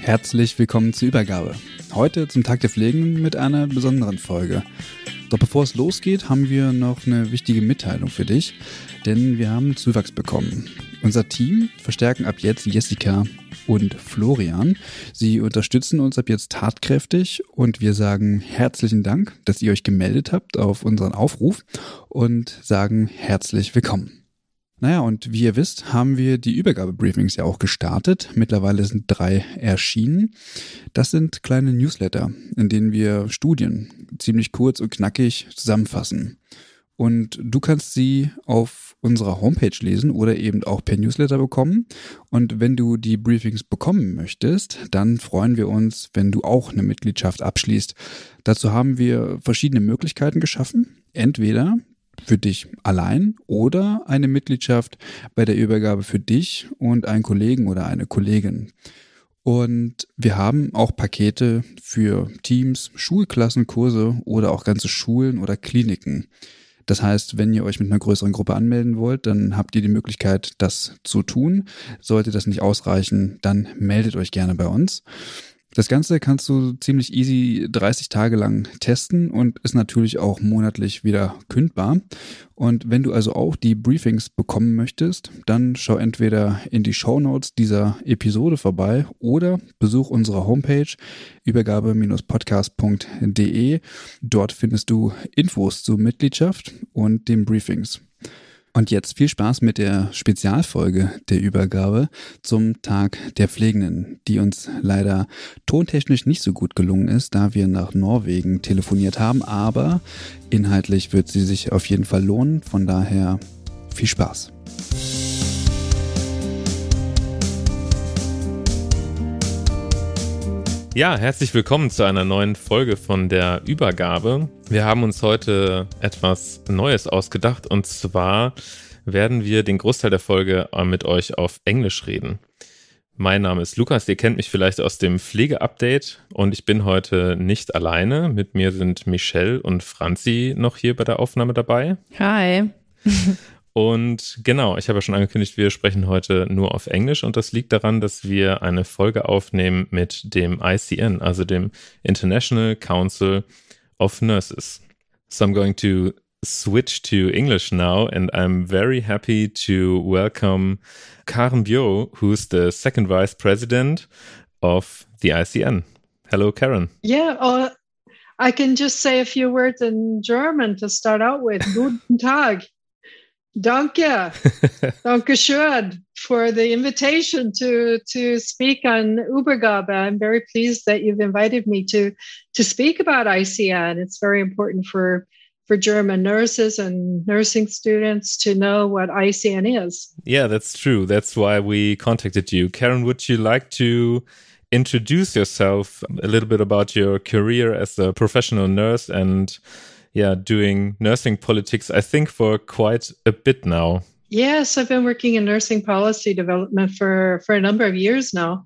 Herzlich willkommen zur Übergabe. Heute zum Tag der Pflegenden mit einer besonderen Folge. Doch bevor es losgeht, haben wir noch eine wichtige Mitteilung für dich, denn wir haben Zuwachs bekommen. Unser Team verstärken ab jetzt Jessica und Florian. Sie unterstützen uns ab jetzt tatkräftig und wir sagen herzlichen Dank, dass ihr euch gemeldet habt auf unseren Aufruf und sagen herzlich willkommen. Naja, und wie ihr wisst, haben wir die Übergabe-Briefings ja auch gestartet. Mittlerweile sind 3 erschienen. Das sind kleine Newsletter, in denen wir Studien ziemlich kurz und knackig zusammenfassen. Und du kannst sie auf unserer Homepage lesen oder eben auch per Newsletter bekommen. Und wenn du die Briefings bekommen möchtest, dann freuen wir uns, wenn du auch eine Mitgliedschaft abschließt. Dazu haben wir verschiedene Möglichkeiten geschaffen. Entweder für dich allein oder eine Mitgliedschaft bei der Übergabe für dich und einen Kollegen oder eine Kollegin. Und wir haben auch Pakete für Teams, Schulklassen, Kurse oder auch ganze Schulen oder Kliniken. Das heißt, wenn ihr euch mit einer größeren Gruppe anmelden wollt, dann habt ihr die Möglichkeit, das zu tun. Sollte das nicht ausreichen, dann meldet euch gerne bei uns. Das Ganze kannst du ziemlich easy 30 Tage lang testen und ist natürlich auch monatlich wieder kündbar. Und wenn du also auch die Briefings bekommen möchtest, dann schau entweder in die Shownotes dieser Episode vorbei oder besuch unsere Homepage übergabe-podcast.de. Dort findest du Infos zur Mitgliedschaft und den Briefings. Und jetzt viel Spaß mit der Spezialfolge der Übergabe zum Tag der Pflegenden, die uns leider tontechnisch nicht so gut gelungen ist, da wir nach Norwegen telefoniert haben, aber inhaltlich wird sie sich auf jeden Fall lohnen, von daher viel Spaß. Ja, herzlich willkommen zu einer neuen Folge von der Übergabe. Wir haben uns heute etwas Neues ausgedacht und zwar werden wir den Großteil der Folge mit euch auf Englisch reden. Mein Name ist Lukas, ihr kennt mich vielleicht aus dem Pflege-Update und ich bin heute nicht alleine. Mit mir sind Michelle und Franzi noch hier bei der Aufnahme dabei. Hi. Und genau, ich habe ja schon angekündigt, wir sprechen heute nur auf Englisch und das liegt daran, dass wir eine Folge aufnehmen mit dem ICN, also dem International Council of Nurses. So I'm going to switch to English now and I'm very happy to welcome Karen Bjøro, who's the second vice president of the ICN. Hello, Karen. Yeah, I can just say a few words in German to start out with. Guten Tag. Danke. Dankeschön for the invitation to speak on Übergabe. I'm very pleased that you've invited me to speak about ICN. It's very important for German nurses and nursing students to know what ICN is. Yeah, that's true. That's why we contacted you. Karen, would you like to introduce yourself a little bit about your career as a professional nurse and doing nursing politics, I think, for quite a bit now. Yes, I've been working in nursing policy development for a number of years now.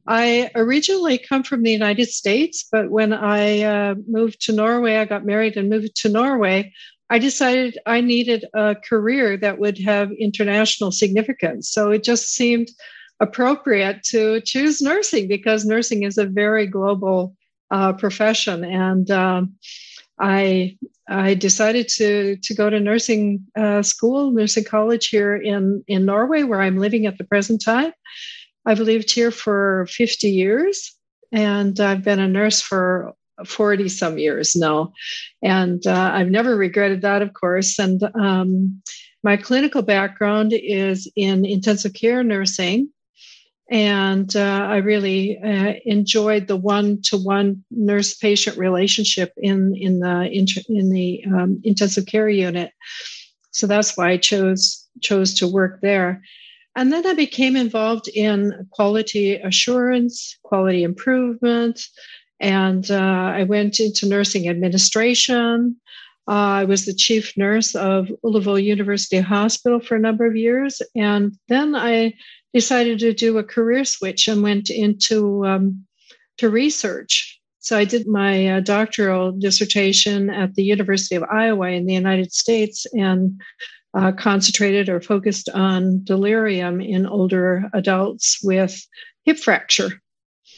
I originally come from the United States, but when I moved to Norway, I got married and moved to Norway, I decided I needed a career that would have international significance. So it just seemed appropriate to choose nursing because nursing is a very global profession. And I decided to go to nursing school, nursing college here in Norway, where I'm living at the present time. I've lived here for 50 years, and I've been a nurse for 40 some years now. And I've never regretted that, of course. And my clinical background is in intensive care nursing. And I really enjoyed the one-to-one nurse-patient relationship in the intensive care unit. So that's why I chose to work there. And then I became involved in quality assurance, quality improvement, and I went into nursing administration. I was the chief nurse of Ullevål University Hospital for a number of years, and then I decided to do a career switch and went into to research. So I did my doctoral dissertation at the University of Iowa in the United States and concentrated or focused on delirium in older adults with hip fracture.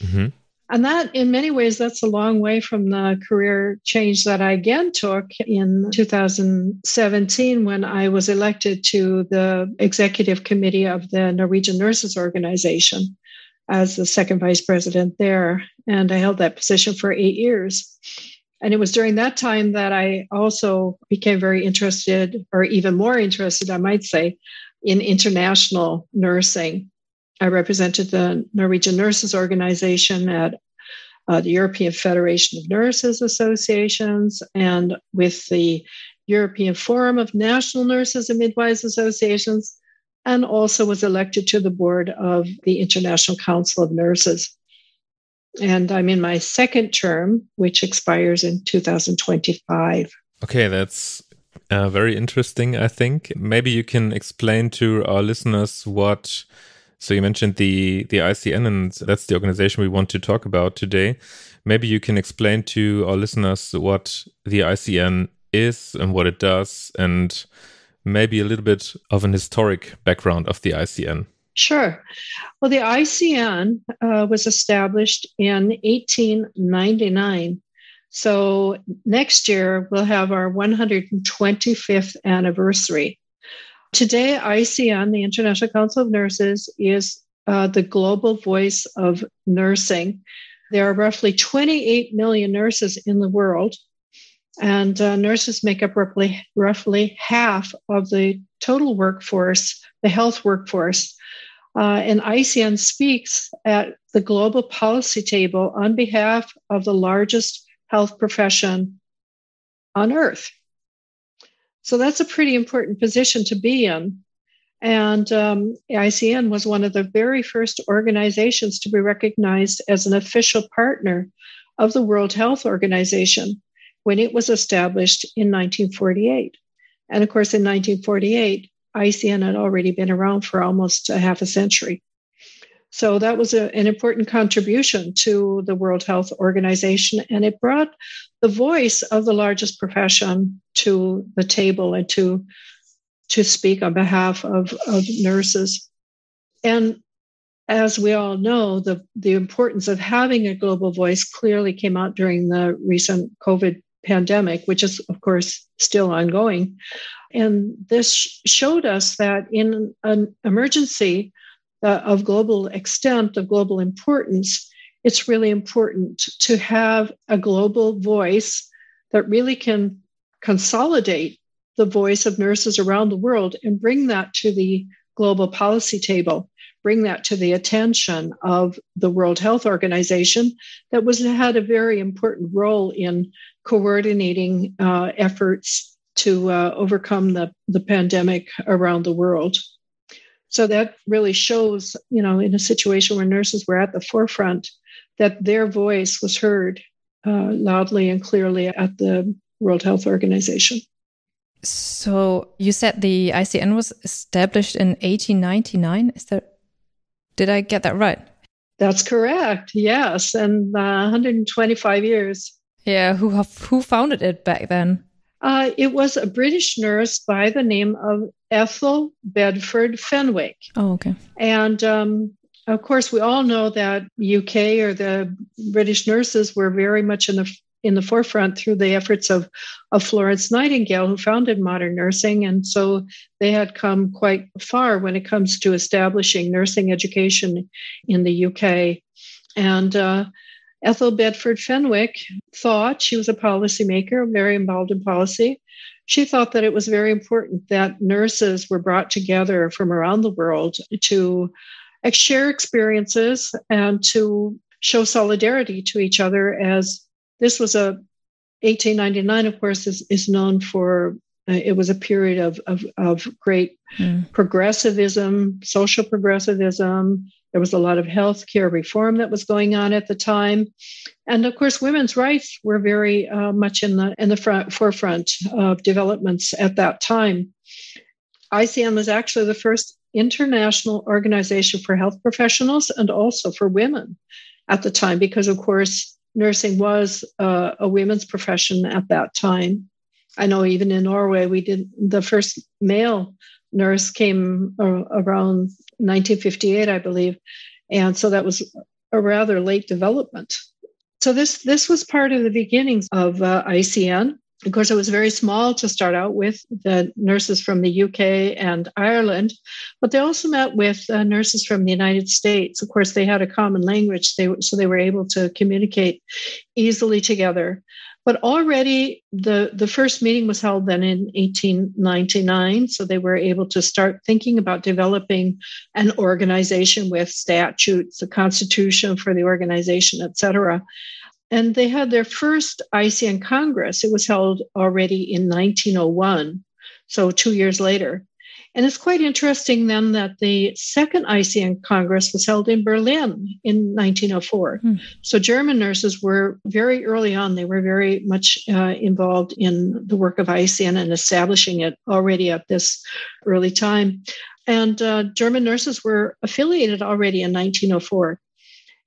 Mm-hmm. And that, in many ways, that's a long way from the career change that I again took in 2017 when I was elected to the executive committee of the Norwegian Nurses Organization as the second vice president there. And I held that position for 8 years. And it was during that time that I also became very interested, or even more interested, I might say, in international nursing. I represented the Norwegian Nurses Organization at the European Federation of Nurses Associations and with the European Forum of National Nurses and Midwives Associations, and also was elected to the board of the International Council of Nurses. And I'm in my second term, which expires in 2025. Okay, that's very interesting, I think. Maybe you can explain to our listeners what... So you mentioned the ICN, and that's the organization we want to talk about today. Maybe you can explain to our listeners what the ICN is and what it does, and maybe a little bit of an historic background of the ICN. Sure. Well, the ICN was established in 1899. So next year, we'll have our 125th anniversary. Today, ICN, the International Council of Nurses, is the global voice of nursing. There are roughly 28 million nurses in the world, and nurses make up roughly half of the total workforce, the health workforce. And ICN speaks at the global policy table on behalf of the largest health profession on earth. So that's a pretty important position to be in. And ICN was one of the very first organizations to be recognized as an official partner of the World Health Organization when it was established in 1948. And of course, in 1948, ICN had already been around for almost a half a century. So that was an important contribution to the World Health Organization, and it brought the voice of the largest profession to the table and to speak on behalf of nurses. And as we all know, the importance of having a global voice clearly came out during the recent COVID pandemic, which is, of course, still ongoing. And this showed us that in an emergency of global extent, of global importance, it's really important to have a global voice that really can consolidate the voice of nurses around the world and bring that to the global policy table, bring that to the attention of the World Health Organization that had a very important role in coordinating efforts to overcome the pandemic around the world. So that really shows, in a situation where nurses were at the forefront, that their voice was heard loudly and clearly at the World Health Organization. So you said the ICN was established in 1899. Did I get that right? That's correct. Yes, and 125 years. Yeah, who founded it back then? It was a British nurse by the name of Ethel Bedford Fenwick. Oh, okay. And of course, we all know that UK or the British nurses were very much in the forefront through the efforts of Florence Nightingale, who founded modern nursing. And so they had come quite far when it comes to establishing nursing education in the UK. And Ethel Bedford Fenwick thought, she was a policymaker, very involved in policy. She thought that it was very important that nurses were brought together from around the world to share experiences and to show solidarity to each other, as this was 1899, of course, is known for, it was a period of great progressivism, social progressivism. There was a lot of healthcare reform that was going on at the time. And of course, women's rights were very much in the forefront of developments at that time. ICN was actually the first international organization for health professionals and also for women at the time, because of course, nursing was a women's profession at that time. I know even in Norway, the first male nurse came around 1958, I believe. And so that was a rather late development. So this was part of the beginnings of ICN. Of course, it was very small to start out with, the nurses from the UK and Ireland, but they also met with nurses from the United States. Of course, they had a common language, so they were able to communicate easily together. But already the first meeting was held then in 1899, so they were able to start thinking about developing an organization with statutes, a constitution for the organization, etc. And they had their first ICN Congress. It was held already in 1901, so 2 years later. And it's quite interesting then that the second ICN Congress was held in Berlin in 1904. So German nurses were very early on, they were very much involved in the work of ICN and establishing it already at this early time. And German nurses were affiliated already in 1904.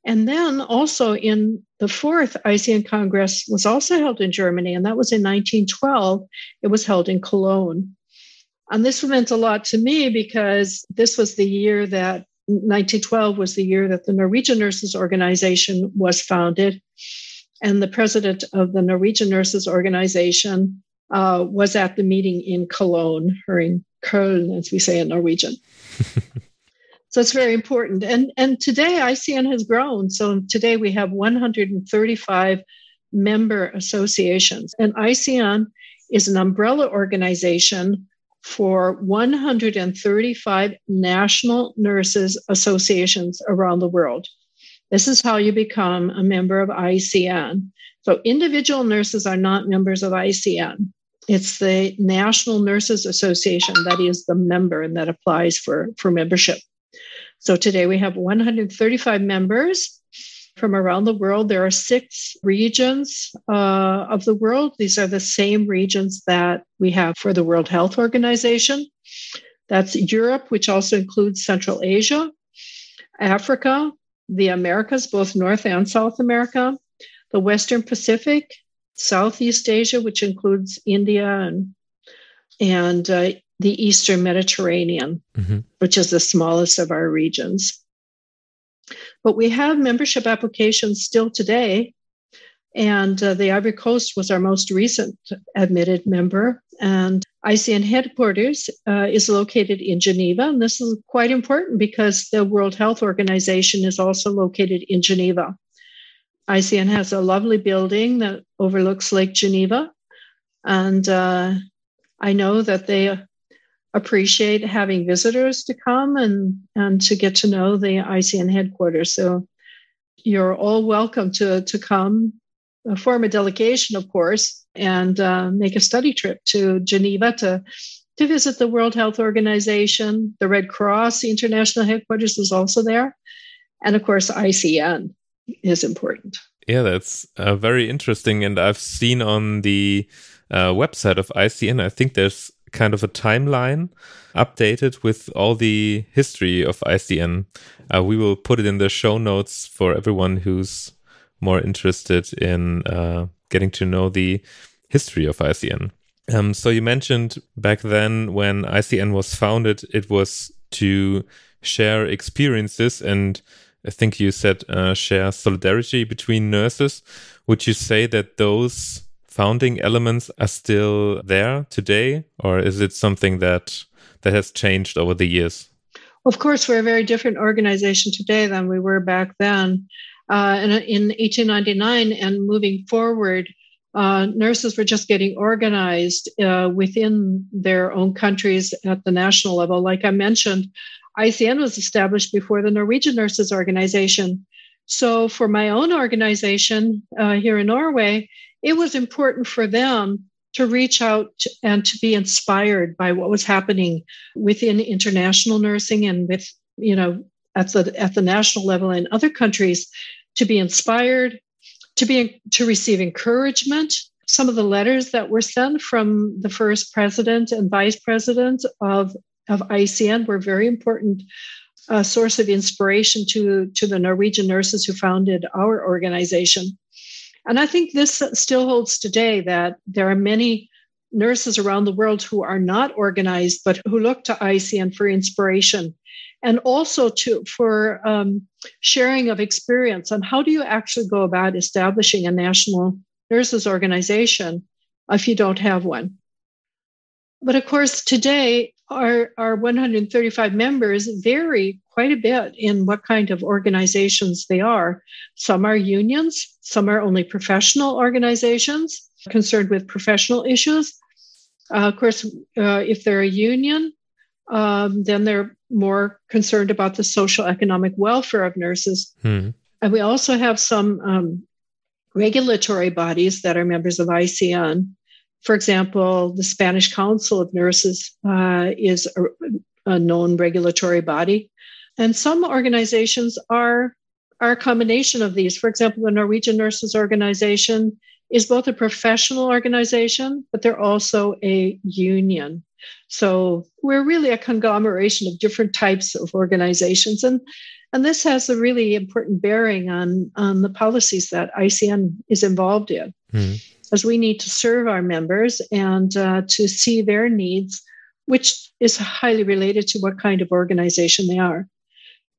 And then also in the fourth ICN Congress was also held in Germany, and that was in 1912. It was held in Cologne. And this meant a lot to me because this was the year that 1912 was the year that the Norwegian Nurses Organization was founded. And the president of the Norwegian Nurses Organization was at the meeting in Cologne, or in Köln, as we say in Norwegian. So it's very important. And today ICN has grown. So today we have 135 member associations. And ICN is an umbrella organization for 135 national nurses associations around the world. This is how you become a member of ICN. So individual nurses are not members of ICN. It's the National Nurses Association that is the member and that applies for membership. So today we have 135 members from around the world. There are 6 regions of the world. These are the same regions that we have for the World Health Organization. That's Europe, which also includes Central Asia, Africa, the Americas, both North and South America, the Western Pacific, Southeast Asia, which includes India and the Eastern Mediterranean, which is the smallest of our regions. But we have membership applications still today. And the Ivory Coast was our most recent admitted member. And ICN headquarters is located in Geneva. And this is quite important because the World Health Organization is also located in Geneva. ICN has a lovely building that overlooks Lake Geneva. And I know that they appreciate having visitors to come and to get to know the ICN headquarters. So you're all welcome to come, form a delegation, of course, and make a study trip to Geneva to visit the World Health Organization. The Red Cross, the international headquarters, is also there. And of course, ICN is important. Yeah, that's very interesting. And I've seen on the website of ICN, I think there's kind of a timeline updated with all the history of ICN. We will put it in the show notes for everyone who's more interested in getting to know the history of ICN. So you mentioned back then when ICN was founded, it was to share experiences and I think you said share solidarity between nurses. Would you say that those founding elements are still there today, or is it something that has changed over the years? Of course, we're a very different organization today than we were back then. And in 1899 and moving forward, nurses were just getting organized within their own countries at the national level. Like I mentioned, ICN was established before the Norwegian Nurses Organization. So for my own organization here in Norway, it was important for them to reach out and to be inspired by what was happening within international nursing and with, at the national level in other countries, to be inspired, to receive encouragement. Some of the letters that were sent from the first president and vice president of ICN were very important source of inspiration to the Norwegian nurses who founded our organization. And I think this still holds today, that there are many nurses around the world who are not organized, but who look to ICN for inspiration and also for sharing of experience on how do you actually go about establishing a national nurses organization if you don't have one. But of course, today, our 135 members vary quite a bit in what kind of organizations they are. Some are unions, some are only professional organizations concerned with professional issues. Of course, if they're a union, then they're more concerned about the social economic welfare of nurses. And we also have some regulatory bodies that are members of ICN. For example, the Spanish Council of Nurses is a known regulatory body. And some organizations are a combination of these. For example, the Norwegian Nurses Organization is both a professional organization, but they're also a union. So we're really a conglomeration of different types of organizations. And this has a really important bearing on the policies that ICN is involved in. As we need to serve our members and to see their needs, which is highly related to what kind of organization they are.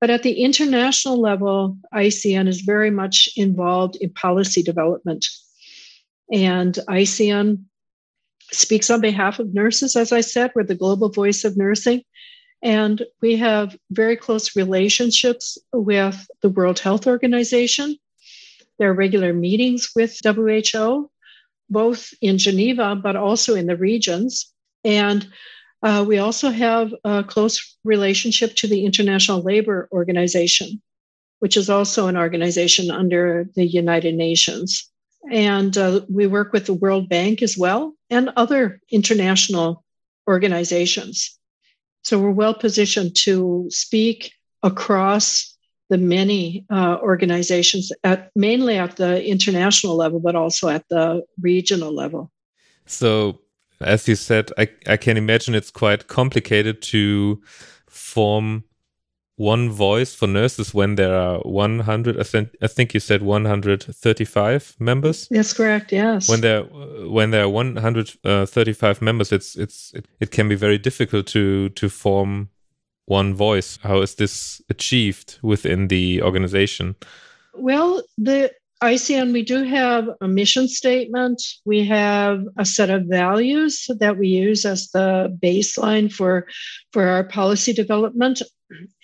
But at the international level, ICN is very much involved in policy development. And ICN speaks on behalf of nurses, as I said, we're the global voice of nursing. And we have very close relationships with the World Health Organization. There are regular meetings with WHO, both in Geneva, but also in the regions. And we also have a close relationship to the International Labour Organization, which is also an organization under the United Nations. And we work with the World Bank as well and other international organizations. So we're well positioned to speak across the many organizations, mainly at the international level, but also at the regional level. So, as you said, I can imagine it's quite complicated to form one voice for nurses when there are 100, I think you said 135 members. That's correct, yes. When there are 135 members, it can be very difficult to form one voice. How is this achieved within the organization? Well, the ICN, we do have a mission statement. We have a set of values that we use as the baseline for our policy development.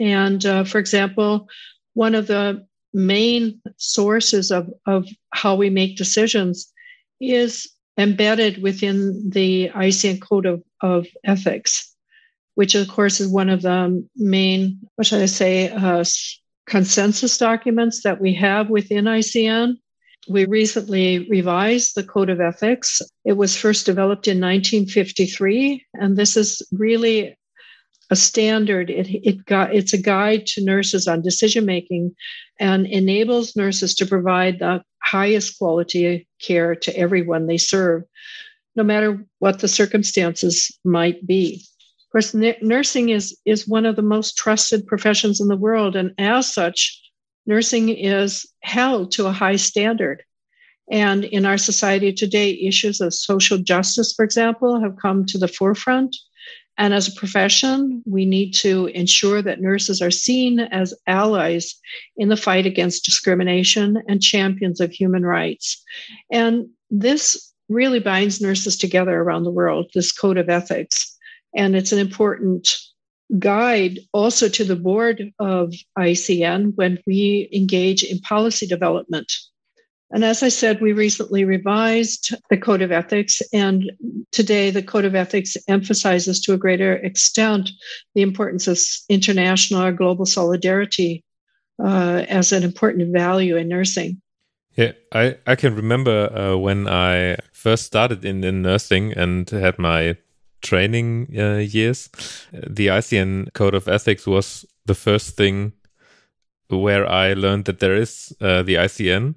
And for example, one of the main sources of how we make decisions is embedded within the ICN Code of Ethics, which of course is one of the main, consensus documents that we have within ICN. We recently revised the Code of Ethics. It was first developed in 1953, and this is really a standard. It's a guide to nurses on decision-making and enables nurses to provide the highest quality care to everyone they serve, no matter what the circumstances might be. Of course, nursing is one of the most trusted professions in the world, and as such, nursing is held to a high standard. And in our society today, issues of social justice, for example, have come to the forefront. And as a profession, we need to ensure that nurses are seen as allies in the fight against discrimination and champions of human rights. And this really binds nurses together around the world, this Code of Ethics. And it's an important guide also to the board of ICN when we engage in policy development. And as I said, we recently revised the Code of Ethics, and today the Code of Ethics emphasizes to a greater extent the importance of international or global solidarity as an important value in nursing. Yeah, I can remember when I first started in nursing and had my training years, the ICN Code of Ethics was the first thing where I learned that there is the ICN.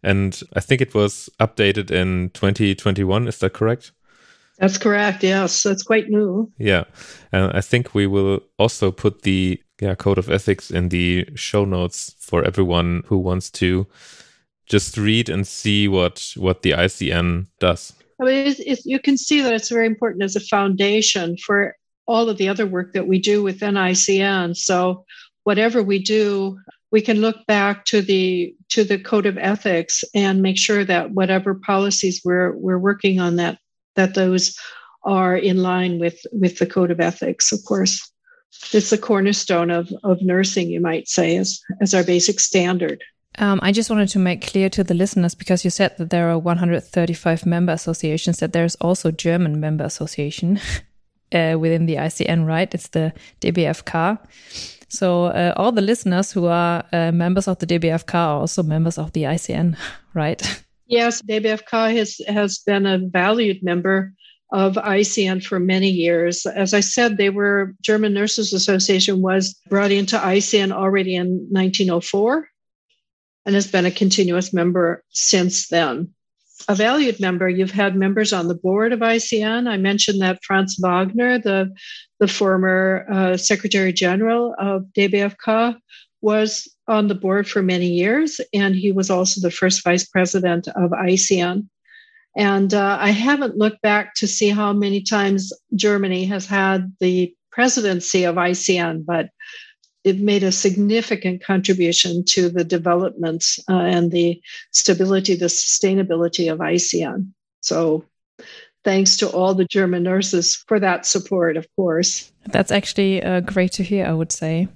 And I think it was updated in 2021. Is that correct? That's correct. Yes, that's quite new. Yeah. And I think we will also put the Code of Ethics in the show notes for everyone who wants to just read and see what the ICN does. I mean, you can see that it's very important as a foundation for all of the other work that we do within ICN. So whatever we do, we can look back to the code of ethics and make sure that whatever policies we're working on, that those are in line with the code of ethics. Of course, it's the cornerstone of nursing, you might say, as our basic standard. I just wanted to make clear to the listeners, because you said that there are 135 member associations, that there's also German member association within the ICN, right? It's the DBFK. So all the listeners who are members of the DBFK are also members of the ICN, right? Yes, DBFK has been a valued member of ICN for many years. As I said, German Nurses Association was brought into ICN already in 1904 and has been a continuous member since then. A valued member, you've had members on the board of ICN. I mentioned that Franz Wagner, the former Secretary General of DBFK, was on the board for many years, and he was also the first vice president of ICN. And I haven't looked back to see how many times Germany has had the presidency of ICN, but it made a significant contribution to the development and the stability, the sustainability of ICN. So thanks to all the German nurses for that support, of course. That's actually great to hear, I would say.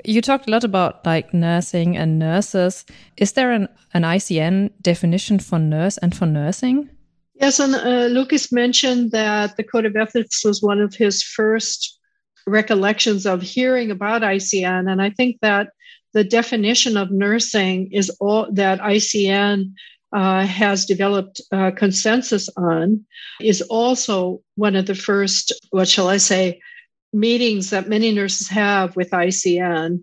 You talked a lot about like nursing and nurses. Is there an ICN definition for nurse and for nursing? Yes, and Lucas mentioned that the Code of Ethics was one of his first recollections of hearing about ICN. And I think that the definition of nursing is all that ICN has developed consensus on, is also one of the first, meetings that many nurses have with ICN.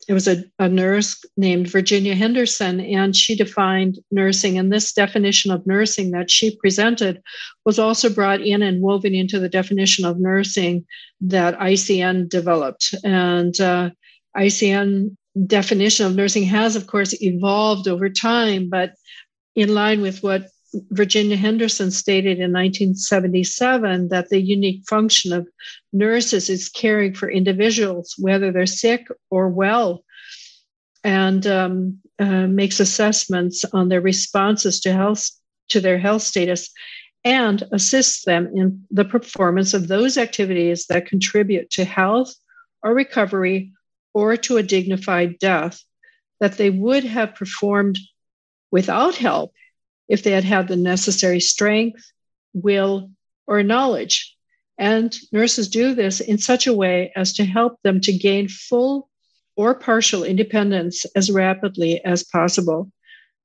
It was a nurse named Virginia Henderson, and she defined nursing. And this definition of nursing that she presented was also brought in and woven into the definition of nursing that ICN developed. And ICN definition of nursing has, of course, evolved over time, but in line with what Virginia Henderson stated in 1977, that the unique function of nurses is caring for individuals, whether they're sick or well, and makes assessments on their responses to their health status, and assists them in the performance of those activities that contribute to health or recovery or to a dignified death that they would have performed without help if they had had the necessary strength, will, or knowledge. And nurses do this in such a way as to help them to gain full or partial independence as rapidly as possible.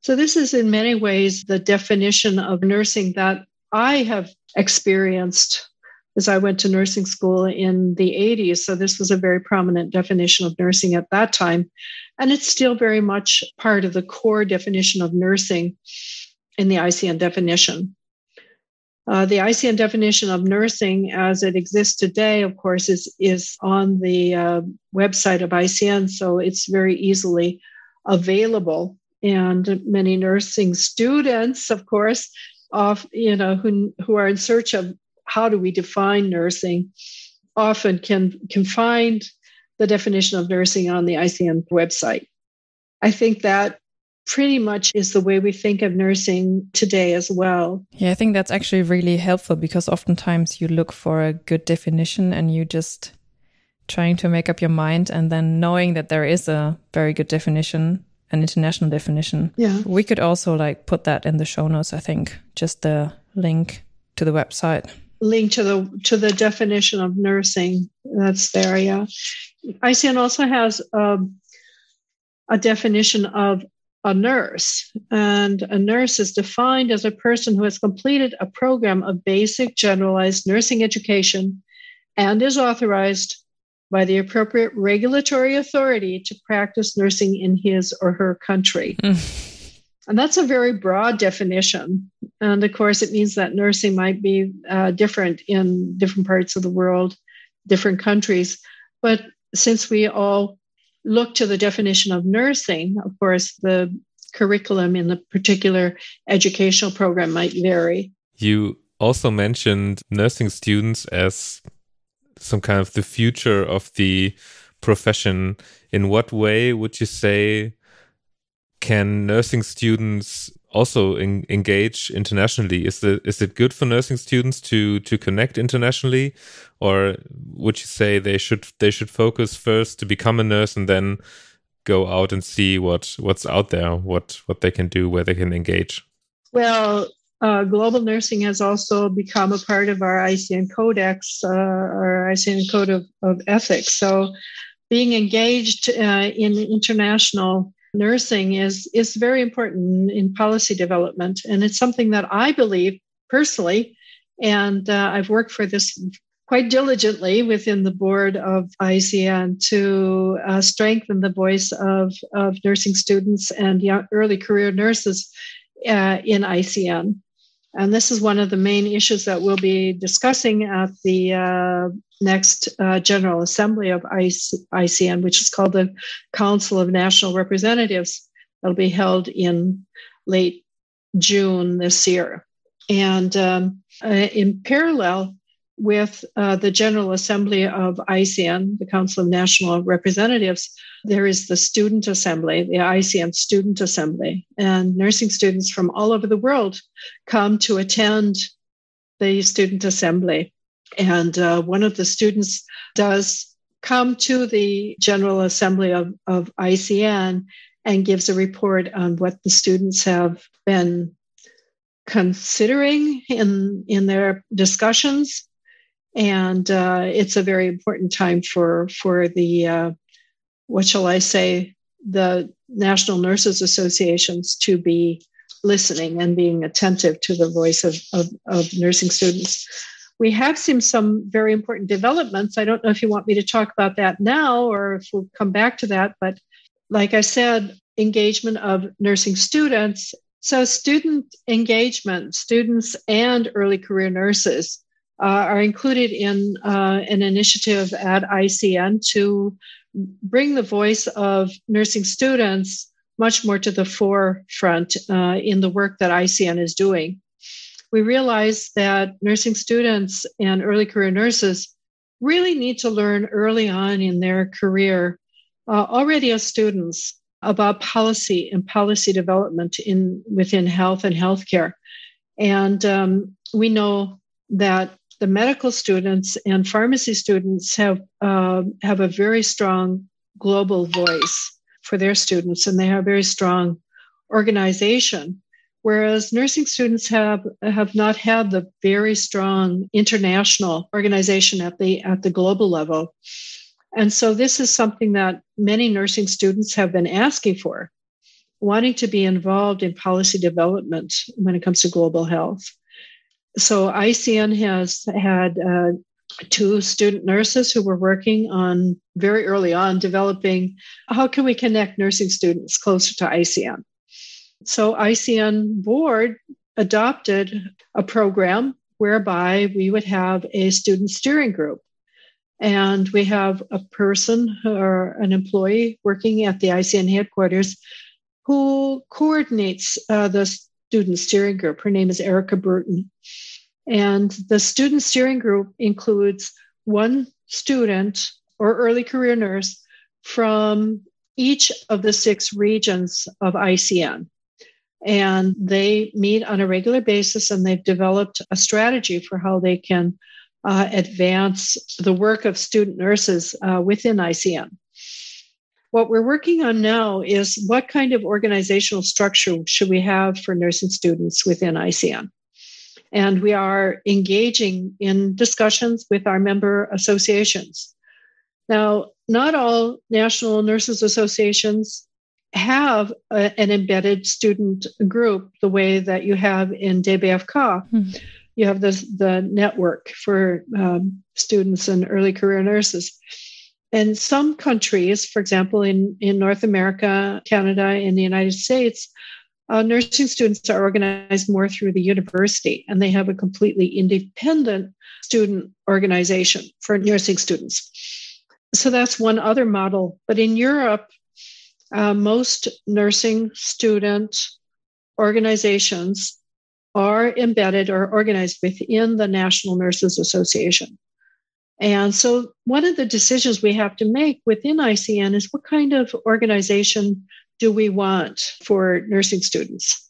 So this is in many ways the definition of nursing that I have experienced as I went to nursing school in the 80s. So this was a very prominent definition of nursing at that time. And it's still very much part of the core definition of nursing in the ICN definition. The ICN definition of nursing as it exists today, of course, is on the website of ICN, so it's very easily available. And many nursing students, of course, who are in search of how do we define nursing, often can find the definition of nursing on the ICN website. I think that pretty much is the way we think of nursing today as well. Yeah, I think that's actually really helpful, because oftentimes you look for a good definition and you just trying to make up your mind, and then knowing that there is a very good definition, an international definition. Yeah. We could also put that in the show notes, I think, just the link to the website. Link to the definition of nursing. That's there, yeah. ICN also has a definition of a nurse, and a nurse is defined as a person who has completed a program of basic generalized nursing education and is authorized by the appropriate regulatory authority to practice nursing in his or her country. And that's a very broad definition. And of course, it means that nursing might be different in different parts of the world, different countries. But since we all look to the definition of nursing, of course, the curriculum in the particular educational program might vary. You also mentioned nursing students as some kind of the future of the profession. In what way would you say can nursing students also engage internationally? Is it good for nursing students to connect internationally, or would you say they should focus first to become a nurse and then go out and see what's out there, what they can do, where they can engage? Well, global nursing has also become a part of our ICN Codex, our ICN Code of Ethics. So being engaged in international nursing is very important in policy development. And it's something that I believe personally, and I've worked for this quite diligently within the board of ICN to strengthen the voice of nursing students and early career nurses in ICN. And this is one of the main issues that we'll be discussing at the next General Assembly of ICN, which is called the Council of National Representatives. It'll be held in late June this year. And in parallel with the General Assembly of ICN, the Council of National Representatives, there is the Student Assembly, the ICN Student Assembly. And nursing students from all over the world come to attend the Student Assembly. And one of the students does come to the General Assembly of ICN and gives a report on what the students have been considering in their discussions. And it's a very important time for the, what shall I say, the National Nurses Associations to be listening and being attentive to the voice of nursing students. We have seen some very important developments. I don't know if you want me to talk about that now or if we'll come back to that. But like I said, engagement of nursing students. So student engagement, students and early career nurses are included in an initiative at ICN to bring the voice of nursing students much more to the forefront in the work that ICN is doing. We realize that nursing students and early career nurses really need to learn early on in their career, already as students, about policy and policy development within health and healthcare. And we know that the medical students and pharmacy students have a very strong global voice for their students, and they have very strong organization, whereas nursing students have not had the very strong international organization at the global level. And so this is something that many nursing students have been asking for, wanting to be involved in policy development when it comes to global health. So ICN has had 2 student nurses who were working on very early on developing how can we connect nursing students closer to ICN. So ICN board adopted a program whereby we would have a student steering group. And we have a person or an employee working at the ICN headquarters who coordinates the student steering group. Her name is Erica Burton. And the student steering group includes 1 student or early career nurse from each of the 6 regions of ICN. And they meet on a regular basis, and they've developed a strategy for how they can advance the work of student nurses within ICN. What we're working on now is what kind of organizational structure should we have for nursing students within ICN? And we are engaging in discussions with our member associations. Now, not all national nurses associations have an embedded student group the way that you have in DBFK. Mm-hmm. You have the network for students and early career nurses. And some countries, for example, in North America, Canada, and the United States, nursing students are organized more through the university, and they have a completely independent student organization for nursing students. So that's one other model. But in Europe, most nursing student organizations are embedded or organized within the National Nurses Association. And so one of the decisions we have to make within ICN is what kind of organization do we want for nursing students?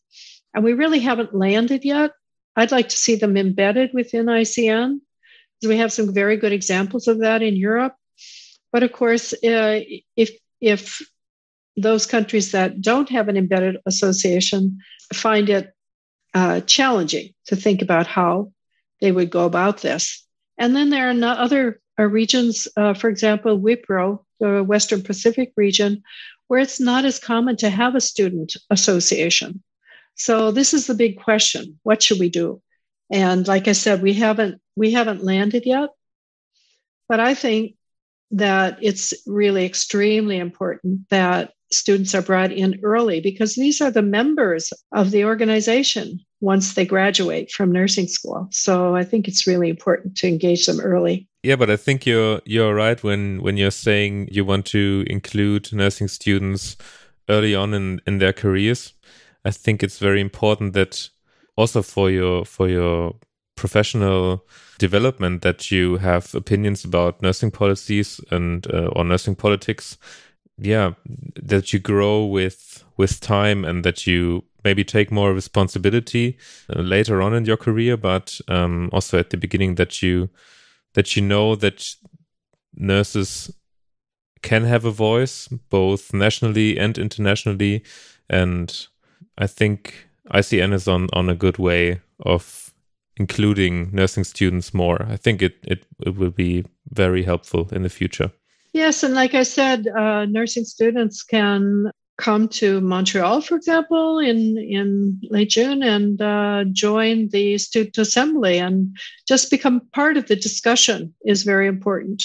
And we really haven't landed yet. I'd like to see them embedded within ICN. We have some very good examples of that in Europe. But of course, if those countries that don't have an embedded association find it challenging to think about how they would go about this. And then there are other regions, for example, Wipro, the Western Pacific region, where it's not as common to have a student association. So this is the big question. What should we do? And like I said, we haven't landed yet. But I think that it's really extremely important that students are brought in early, because these are the members of the organization once they graduate from nursing school. So I think it's really important to engage them early. Yeah, but I think you're right when you're saying you want to include nursing students early on in their careers. I think it's very important that also for your professional development that you have opinions about nursing policies and or nursing politics. Yeah, that you grow with time and that you maybe take more responsibility later on in your career, but also at the beginning that you know that nurses can have a voice both nationally and internationally. And I think ICN is on a good way of including nursing students more. I think it will be very helpful in the future. Yes, and like I said, nursing students can come to Montreal, for example, in late June and join the student assembly and just become part of the discussion is very important.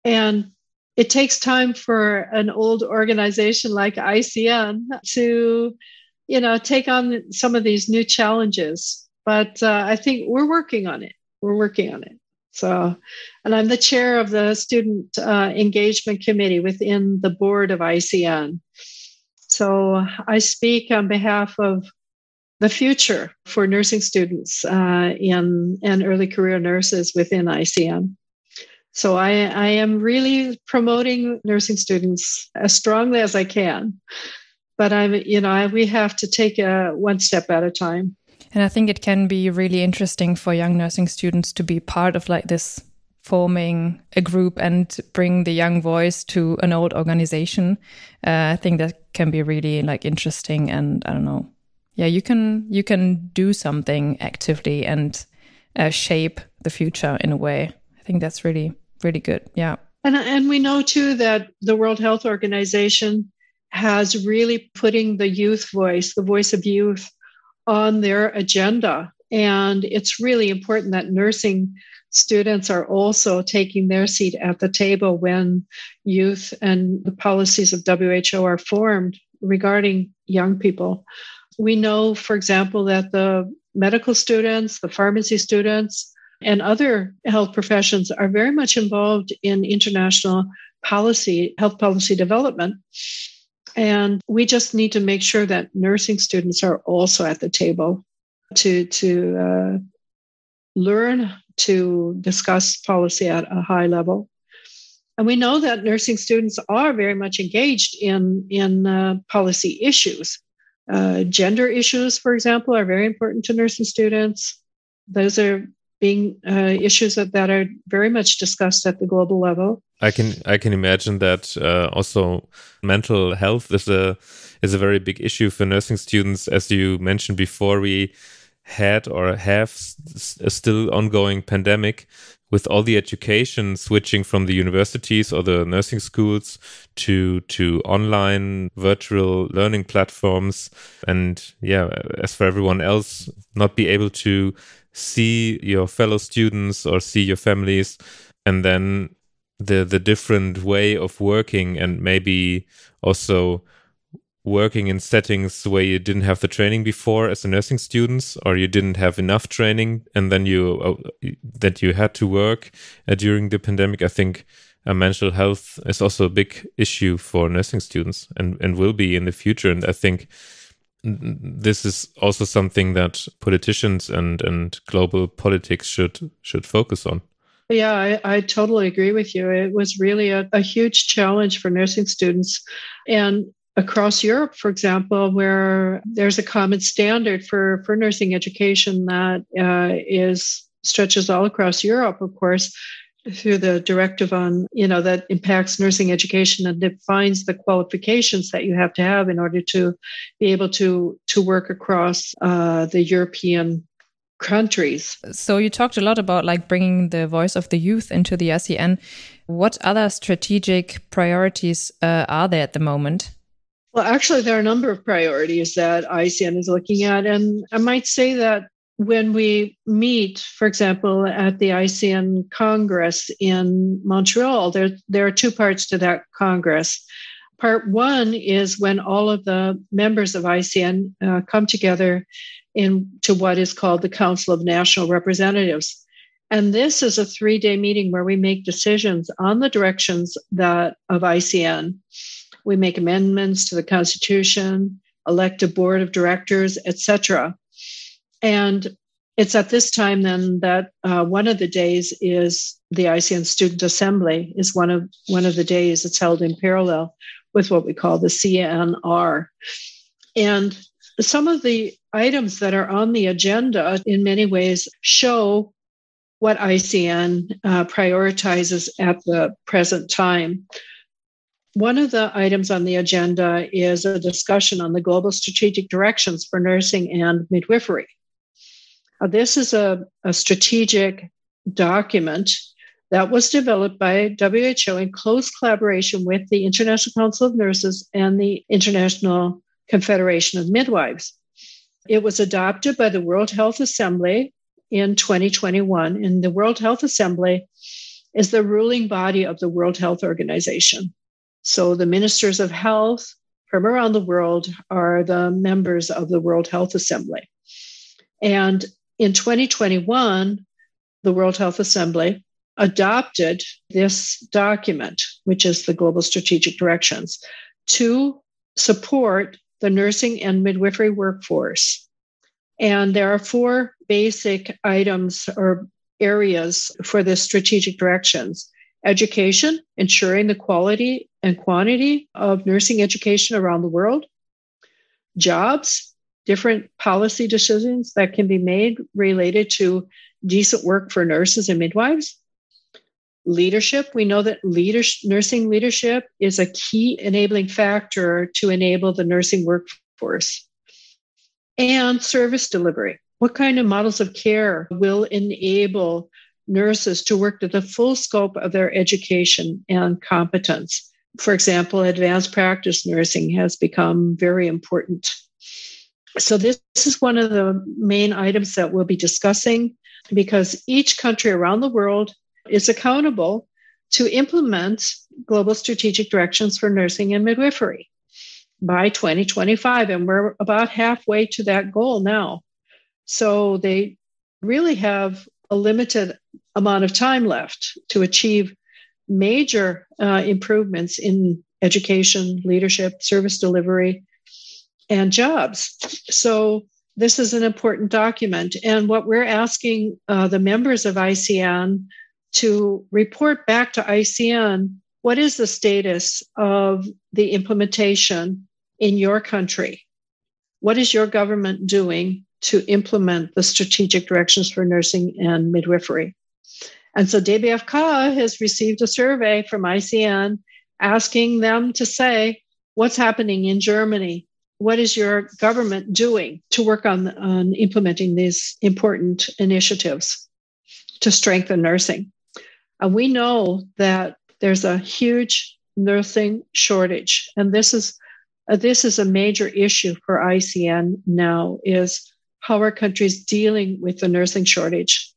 And it takes time for an old organization like ICN to, take on some of these new challenges. But I think we're working on it. So, and I'm the chair of the Student Engagement Committee within the board of ICN. So I speak on behalf of the future for nursing students and early career nurses within ICN. So I am really promoting nursing students as strongly as I can. But we have to take one step at a time. And I think it can be really interesting for young nursing students to be part of like this forming a group and bring the young voice to an old organization. I think that can be really like interesting, and I don't know. Yeah, you can do something actively and shape the future in a way. I think that's really, really good. Yeah. And we know too that the World Health Organization has really putting the youth voice, the voice of youth, on their agenda. And it's really important that nursing students are also taking their seat at the table when youth and the policies of WHO are formed regarding young people. We know, for example, that the medical students, the pharmacy students, and other health professions are very much involved in international policy, health policy development. And we just need to make sure that nursing students are also at the table to learn to discuss policy at a high level. And we know that nursing students are very much engaged in policy issues. Gender issues, for example, are very important to nursing students. Those are being issues that are very much discussed at the global level. I can imagine that also mental health is a very big issue for nursing students. As you mentioned before, we had or have a still ongoing pandemic, with all the education switching from the universities or the nursing schools to online virtual learning platforms. And yeah, as for everyone else, not be able to see your fellow students or see your families, and then the different way of working, and maybe also working in settings where you didn't have the training before as a nursing student, or you didn't have enough training, and then you had to work during the pandemic. I think mental health is also a big issue for nursing students and will be in the future. And I think this is also something that politicians and global politics should focus on. Yeah, I totally agree with you. It was really a huge challenge for nursing students. And across Europe, for example, where there's a common standard for nursing education that stretches all across Europe, of course, through the directive on, that impacts nursing education and defines the qualifications that you have to have in order to be able to work across the European countries. So you talked a lot about like bringing the voice of the youth into the ICN. What other strategic priorities are there at the moment? Well, actually, there are a number of priorities that ICN is looking at. And I might say that when we meet, for example, at the ICN Congress in Montreal, there are two parts to that Congress. Part one is when all of the members of ICN come together into what is called the Council of National Representatives. And this is a 3-day meeting where we make decisions on the directions of ICN. We make amendments to the Constitution, elect a board of directors, etc. And it's at this time then that one of the days is the ICN Student Assembly is one of the days. It's held in parallel with what we call the CNR. And some of the items that are on the agenda in many ways show what ICN prioritizes at the present time. One of the items on the agenda is a discussion on the global strategic directions for nursing and midwifery. This is a strategic document that was developed by WHO in close collaboration with the International Council of Nurses and the International Confederation of Midwives. It was adopted by the World Health Assembly in 2021, and the World Health Assembly is the ruling body of the World Health Organization. So the ministers of health from around the world are the members of the World Health Assembly. And in 2021, the World Health Assembly adopted this document, which is the Global Strategic Directions, to support the nursing and midwifery workforce. And there are 4 basic items or areas for the strategic directions. Education, ensuring the quality and quantity of nursing education around the world. Jobs, different policy decisions that can be made related to decent work for nurses and midwives. Leadership, we know that nursing leadership is a key enabling factor to enable the nursing workforce. And service delivery. What kind of models of care will enable nurses to work to the full scope of their education and competence? For example, advanced practice nursing has become very important. So this is one of the main items that we'll be discussing, because each country around the world is accountable to implement global strategic directions for nursing and midwifery by 2025. And we're about halfway to that goal now. So they really have a limited amount of time left to achieve major improvements in education, leadership, service delivery, and jobs. So this is an important document. And what we're asking the members of ICN to report back to ICN, what is the status of the implementation in your country? What is your government doing to implement the strategic directions for nursing and midwifery? And so DBFK has received a survey from ICN asking them to say, what's happening in Germany? What is your government doing to work on implementing these important initiatives to strengthen nursing? And we know that there's a huge nursing shortage. And this is a major issue for ICN now, is how are countries dealing with the nursing shortage?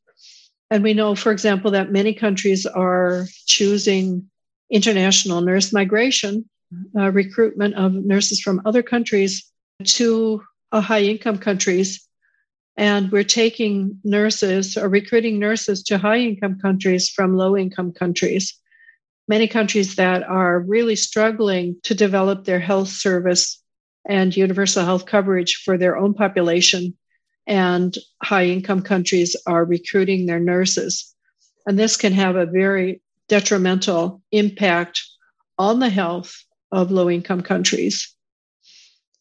And we know, for example, that many countries are choosing international nurse migration, recruitment of nurses from other countries to high-income countries. And we're taking nurses or recruiting nurses to high-income countries from low-income countries. Many countries that are really struggling to develop their health service and universal health coverage for their own population, and high-income countries are recruiting their nurses. And this can have a very detrimental impact on the health of low-income countries.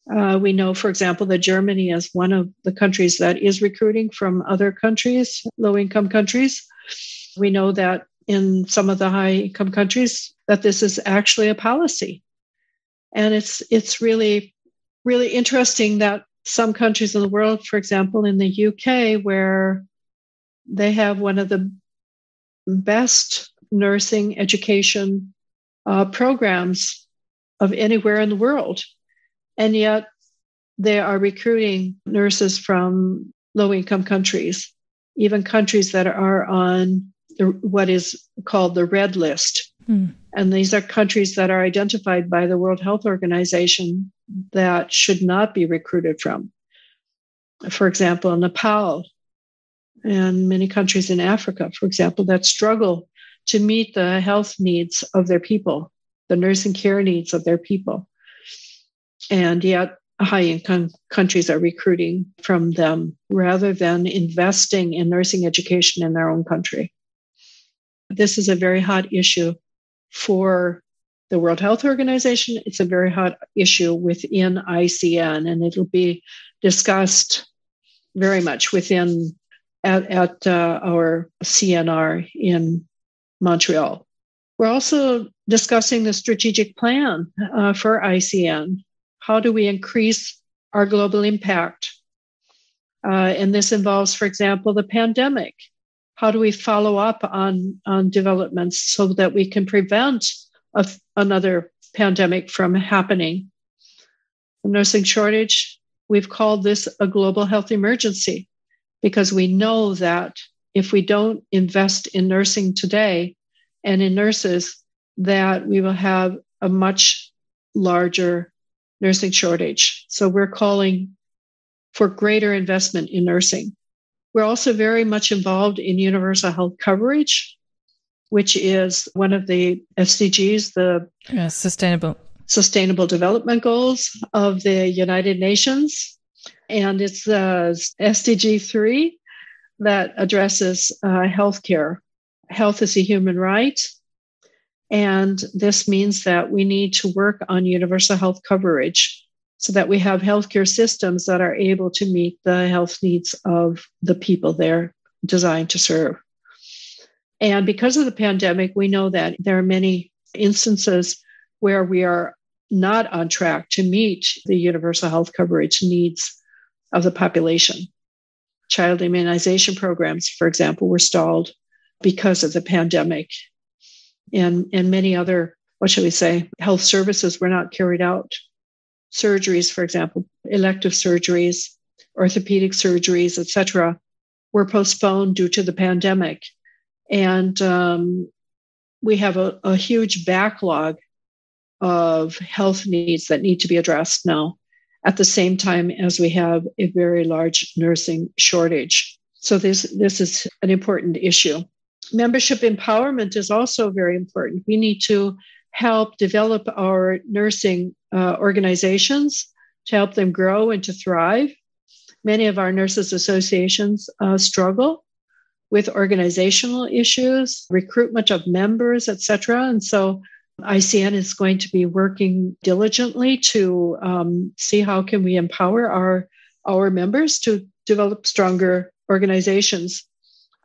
We know, for example, that Germany is one of the countries that is recruiting from other countries, low-income countries. We know that in some of the high-income countries that this is actually a policy. And it's really, really interesting that some countries in the world, for example, in the UK, where they have one of the best nursing education programs of anywhere in the world, and yet they are recruiting nurses from low-income countries, even countries that are on what is called the red list. And these are countries that are identified by the World Health Organization that should not be recruited from. For example, Nepal and many countries in Africa, for example, that struggle to meet the health needs of their people, the nursing care needs of their people. And yet high-income countries are recruiting from them rather than investing in nursing education in their own country. This is a very hot issue for the World Health Organization. It's a very hot issue within ICN, and it'll be discussed very much at our CNR in Montreal. We're also discussing the strategic plan for ICN. How do we increase our global impact? And this involves, for example, the pandemic. How do we follow up on developments so that we can prevent another pandemic from happening? The nursing shortage, we've called this a global health emergency because we know that if we don't invest in nursing today and in nurses, that we will have a much larger nursing shortage. So we're calling for greater investment in nursing. We're also very much involved in universal health coverage, which is one of the SDGs, the Sustainable Development Goals of the United Nations. And it's SDG 3 that addresses healthcare. Health is a human right. And this means that we need to work on universal health coverage so that we have healthcare systems that are able to meet the health needs of the people they're designed to serve. And because of the pandemic, we know that there are many instances where we are not on track to meet the universal health coverage needs of the population. Child immunization programs, for example, were stalled because of the pandemic. And many other, health services were not carried out. Surgeries, for example, elective surgeries, orthopedic surgeries, etc., were postponed due to the pandemic. And we have a huge backlog of health needs that need to be addressed now, at the same time as we have a very large nursing shortage. So this is an important issue. Membership empowerment is also very important. We need to help develop our nursing organizations to help them grow and to thrive. Many of our nurses associations struggle with organizational issues, recruitment of members, etc. And so ICN is going to be working diligently to see how can we empower our members to develop stronger organizations.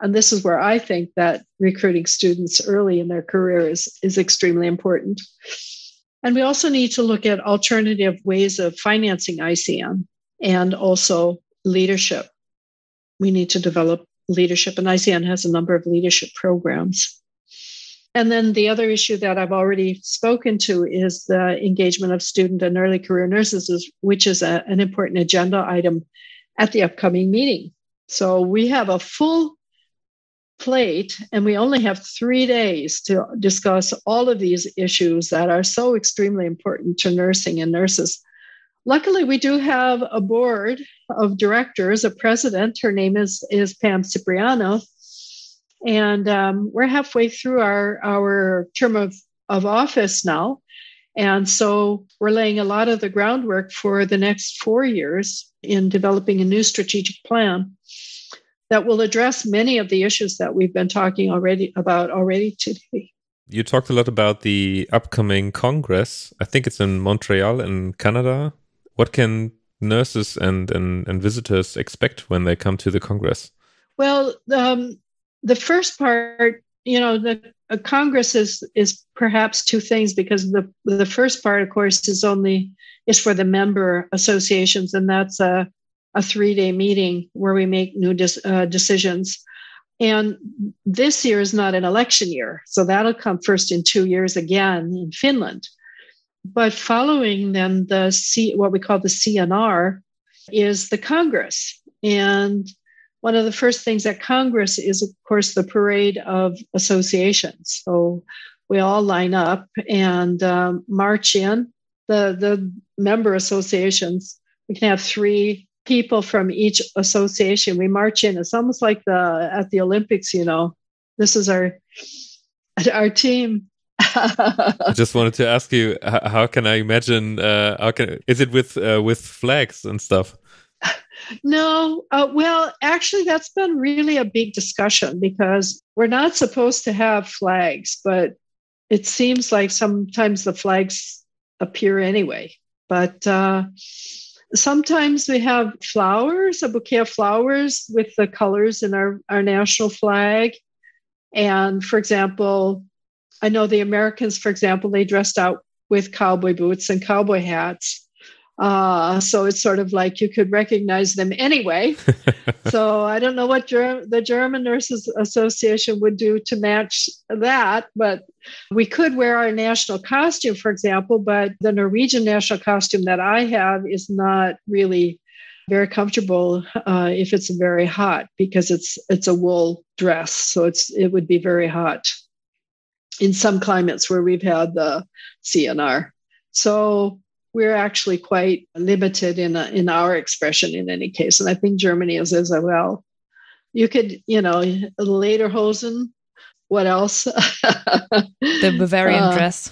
And this is where I think that recruiting students early in their career is extremely important. And we also need to look at alternative ways of financing ICN and also leadership. We need to develop leadership, and ICN has a number of leadership programs. And then the other issue that I've already spoken to is the engagement of student and early career nurses, which is an important agenda item at the upcoming meeting. So we have a full plate, and we only have 3 days to discuss all of these issues that are so extremely important to nursing and nurses. Luckily, we do have a board of directors, a president. Her name is Pam Cipriano. And we're halfway through our term of office now. And so we're laying a lot of the groundwork for the next 4 years in developing a new strategic plan that will address many of the issues that we've been talking already today. You talked a lot about the upcoming Congress. I think it's in Montreal in Canada. What can nurses and visitors expect when they come to the Congress? Well, the first part, the Congress is perhaps two things, because the first part, of course, is for the member associations, and that's a 3-day meeting where we make new decisions. And this year is not an election year, so that'll come first in 2 years again in Finland. But following then what we call the CNR is the Congress. And one of the first things at Congress is, of course, the parade of associations. So we all line up and march in. The member associations, we can have 3 people from each association. We march in. It's almost like at the Olympics, This is our team. I just wanted to ask you, how can I imagine? Is it with flags and stuff? No, well, actually, that's been really a big discussion, because we're not supposed to have flags, but it seems like sometimes the flags appear anyway. But sometimes we have flowers, a bouquet of flowers with the colors in our national flag. And for example, I know the Americans, for example, they dressed out with cowboy boots and cowboy hats. So it's sort of like you could recognize them anyway. So I don't know what the German Nurses Association would do to match that, but we could wear our national costume, for example, but the Norwegian national costume that I have is not really very comfortable if it's very hot, because it's a wool dress. So it would be very hot in some climates where we've had the CNR. So we're actually quite limited in our expression in any case. And I think Germany is as well. You could, lederhosen. What else? The Bavarian dress.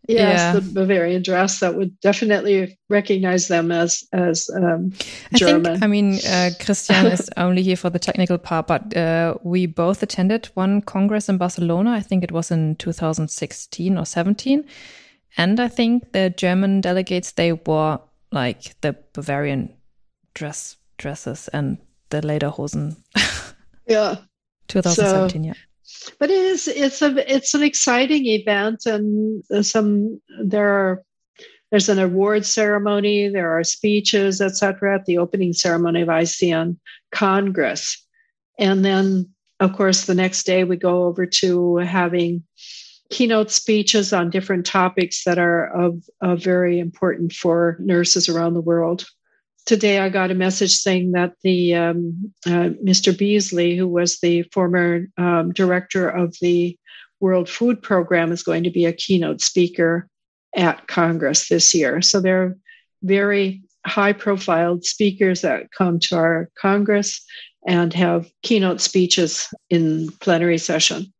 Yes, yeah. The Bavarian dress, that would definitely recognize them as German. Christian is only here for the technical part, but we both attended one Congress in Barcelona. I think it was in 2016 or 17. And I think the German delegates, they wore like the Bavarian dresses and the lederhosen. Yeah. 2017, yeah. But it's an exciting event, and there's an award ceremony, there are speeches, etc. at the opening ceremony of ICN Congress. And then, of course, the next day we go over to having keynote speeches on different topics that are of very important for nurses around the world. Today, I got a message saying that the Mr. Beasley, who was the former director of the World Food Program, is going to be a keynote speaker at Congress this year. So there are very high-profile speakers that come to our Congress and have keynote speeches in plenary session.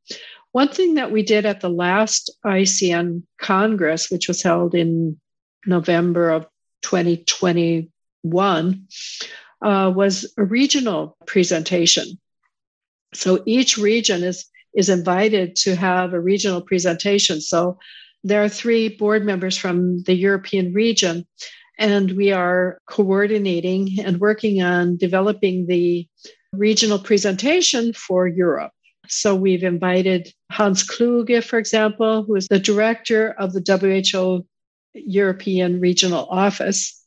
One thing that we did at the last ICN Congress, which was held in November of 2021, was a regional presentation. So each region is invited to have a regional presentation. So there are 3 board members from the European region, and we are coordinating and working on developing the regional presentation for Europe. So we've invited Hans Kluge, for example, who is the director of the WHO European Regional Office,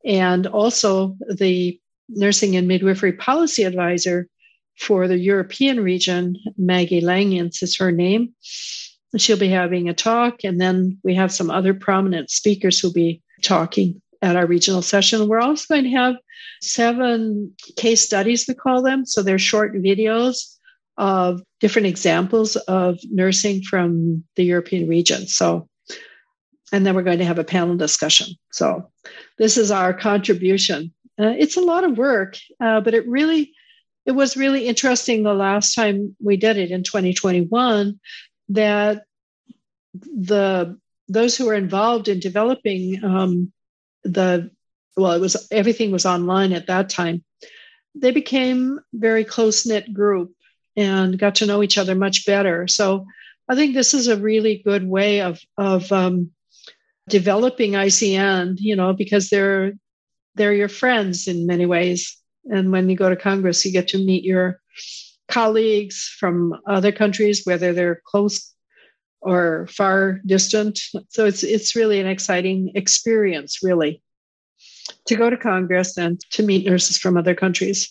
and also the Nursing and Midwifery Policy Advisor for the European region. Maggie Langens is her name. She'll be having a talk, and then we have some other prominent speakers who'll be talking at our regional session. We're also going to have 7 case studies, we call them. So they're short videos of different examples of nursing from the European region. So, and then we're going to have a panel discussion. So this is our contribution. It's a lot of work, but it was really interesting the last time we did it in 2021, that those who were involved in developing everything was online at that time. They became very close-knit group and got to know each other much better. So I think this is a really good way of developing ICN, because they're your friends in many ways. And when you go to Congress, you get to meet your colleagues from other countries, whether they're close or far distant. So it's really an exciting experience, really, to go to Congress and to meet nurses from other countries.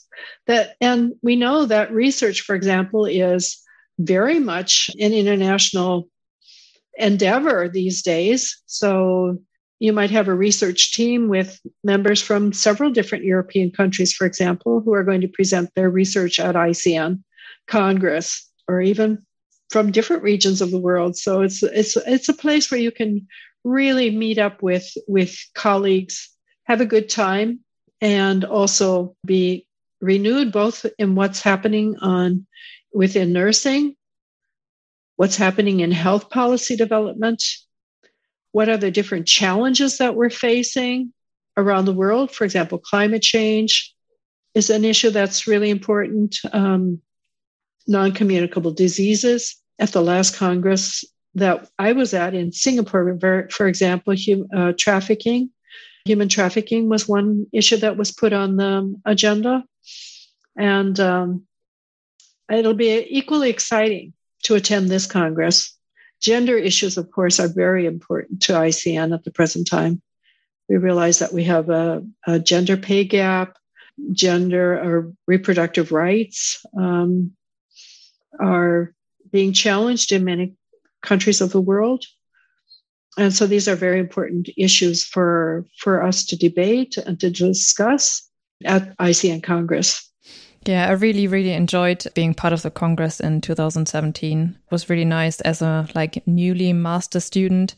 And we know that research, for example, is very much an international endeavor these days. So you might have a research team with members from several different European countries, for example, who are going to present their research at ICN Congress, or even from different regions of the world. So it's a place where you can really meet up with colleagues, have a good time, and also be renewed both in what's happening within nursing, what's happening in health policy development, what are the different challenges that we're facing around the world. For example, climate change is an issue that's really important. Non-communicable diseases. At the last Congress that I was at in Singapore, for example, human trafficking was one issue that was put on the agenda. And it'll be equally exciting to attend this Congress. Gender issues, of course, are very important to ICN at the present time. We realize that we have a gender pay gap, gender or reproductive rights are being challenged in many countries of the world. And so these are very important issues for us to debate and to discuss at ICN Congress. Yeah, I really, really enjoyed being part of the Congress in 2017. It was really nice as a newly master student,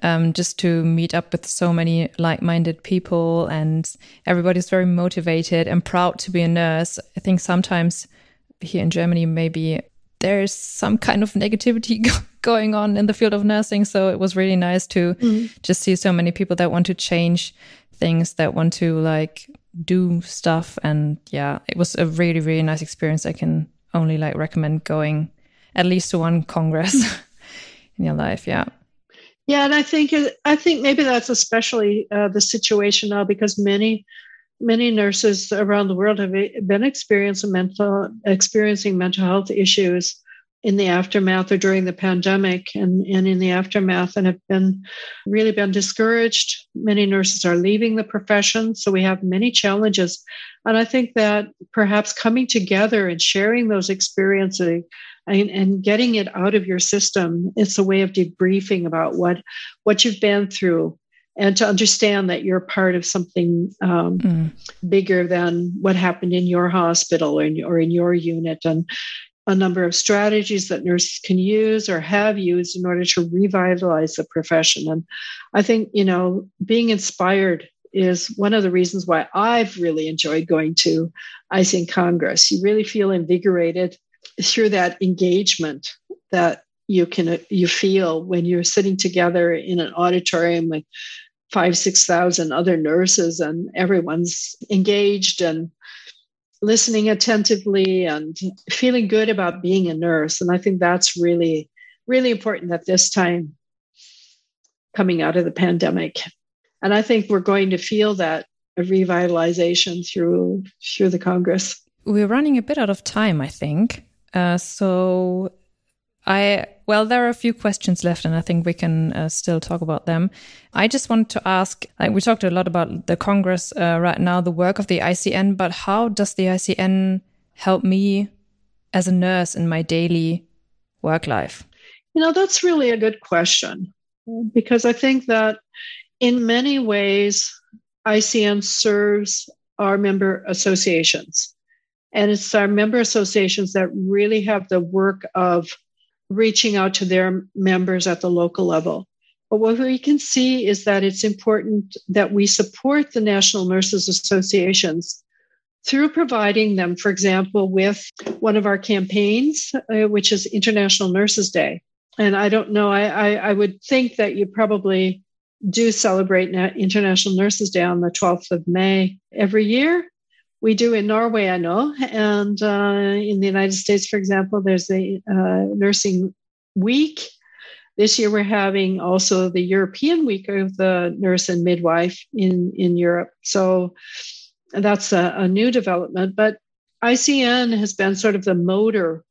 just to meet up with so many like-minded people, and everybody's very motivated and proud to be a nurse. I think sometimes here in Germany, maybe there's some kind of negativity going on in the field of nursing. So it was really nice to just see so many people that want to change things, that want to do stuff. And yeah, it was a really, really nice experience. I can only recommend going at least to one Congress in your life. Yeah. Yeah. And I think maybe that's especially the situation now, because many nurses around the world have been experiencing mental health issues in the aftermath or during the pandemic and in the aftermath, and have really been discouraged. Many nurses are leaving the profession, so we have many challenges. And I think that perhaps coming together and sharing those experiences and getting it out of your system, it's a way of debriefing about what you've been through, and to understand that you're part of something bigger than what happened in your hospital or in your unit, and a number of strategies that nurses can use or have used in order to revitalize the profession. And I think, being inspired is one of the reasons why I've really enjoyed going to ICN Congress. You really feel invigorated through that engagement that you feel when you're sitting together in an auditorium with 5,000-6,000 other nurses, and everyone's engaged and listening attentively and feeling good about being a nurse. And I think that's really, really important at this time coming out of the pandemic. And I think we're going to feel that revitalization through the Congress. We're running a bit out of time, I think. There are a few questions left, and I think we can still talk about them. I just wanted to ask, we talked a lot about the Congress right now, the work of the ICN, but how does the ICN help me as a nurse in my daily work life? That's really a good question, because I think that in many ways, ICN serves our member associations. And it's our member associations that really have the work of reaching out to their members at the local level. But what we can see is that it's important that we support the National Nurses Associations through providing them, for example, with one of our campaigns, which is International Nurses Day. And I don't know, I would think that you probably do celebrate International Nurses Day on the 12th of May every year. We do in Norway, I know. And in the United States, for example, there's a nursing week. This year, we're having also the European Week of the Nurse and Midwife in Europe. So that's a new development. But ICN has been sort of the motor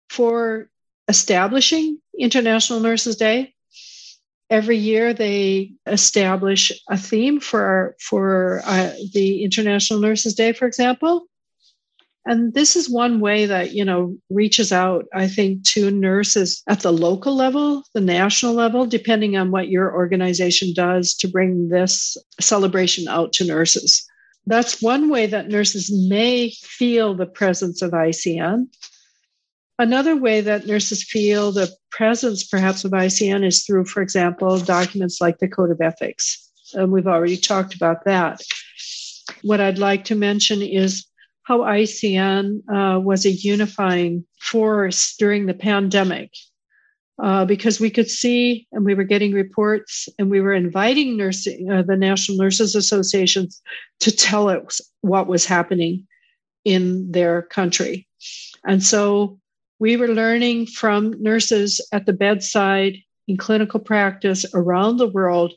for establishing International Nurses Day. Every year, they establish a theme for the International Nurses Day, for example. And this is one way that, reaches out, I think, to nurses at the local level, the national level, depending on what your organization does to bring this celebration out to nurses. That's one way that nurses may feel the presence of ICN. Another way that nurses feel the presence, perhaps, of ICN is through, for example, documents like the Code of Ethics. And we've already talked about that. What I'd like to mention is how ICN was a unifying force during the pandemic, because we could see, and we were getting reports, and we were inviting the National Nurses Associations to tell us what was happening in their country. And so we were learning from nurses at the bedside in clinical practice around the world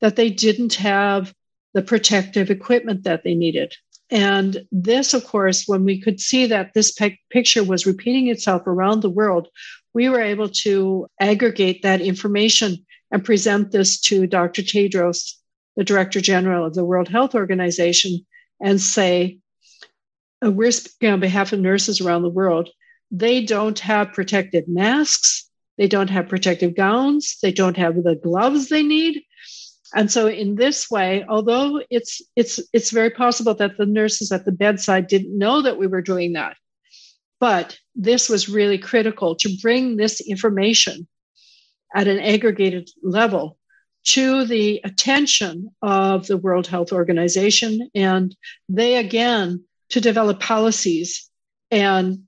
that they didn't have the protective equipment that they needed. And this, of course, when we could see that this picture was repeating itself around the world, we were able to aggregate that information and present this to Dr. Tedros, the Director General of the World Health Organization, and say, we're speaking on behalf of nurses around the world. They don't have protective masks. They don't have protective gowns. They don't have the gloves they need. And so in this way, although it's very possible that the nurses at the bedside didn't know that we were doing that, but this was really critical to bring this information at an aggregated level to the attention of the World Health Organization. And they, again, to develop policies and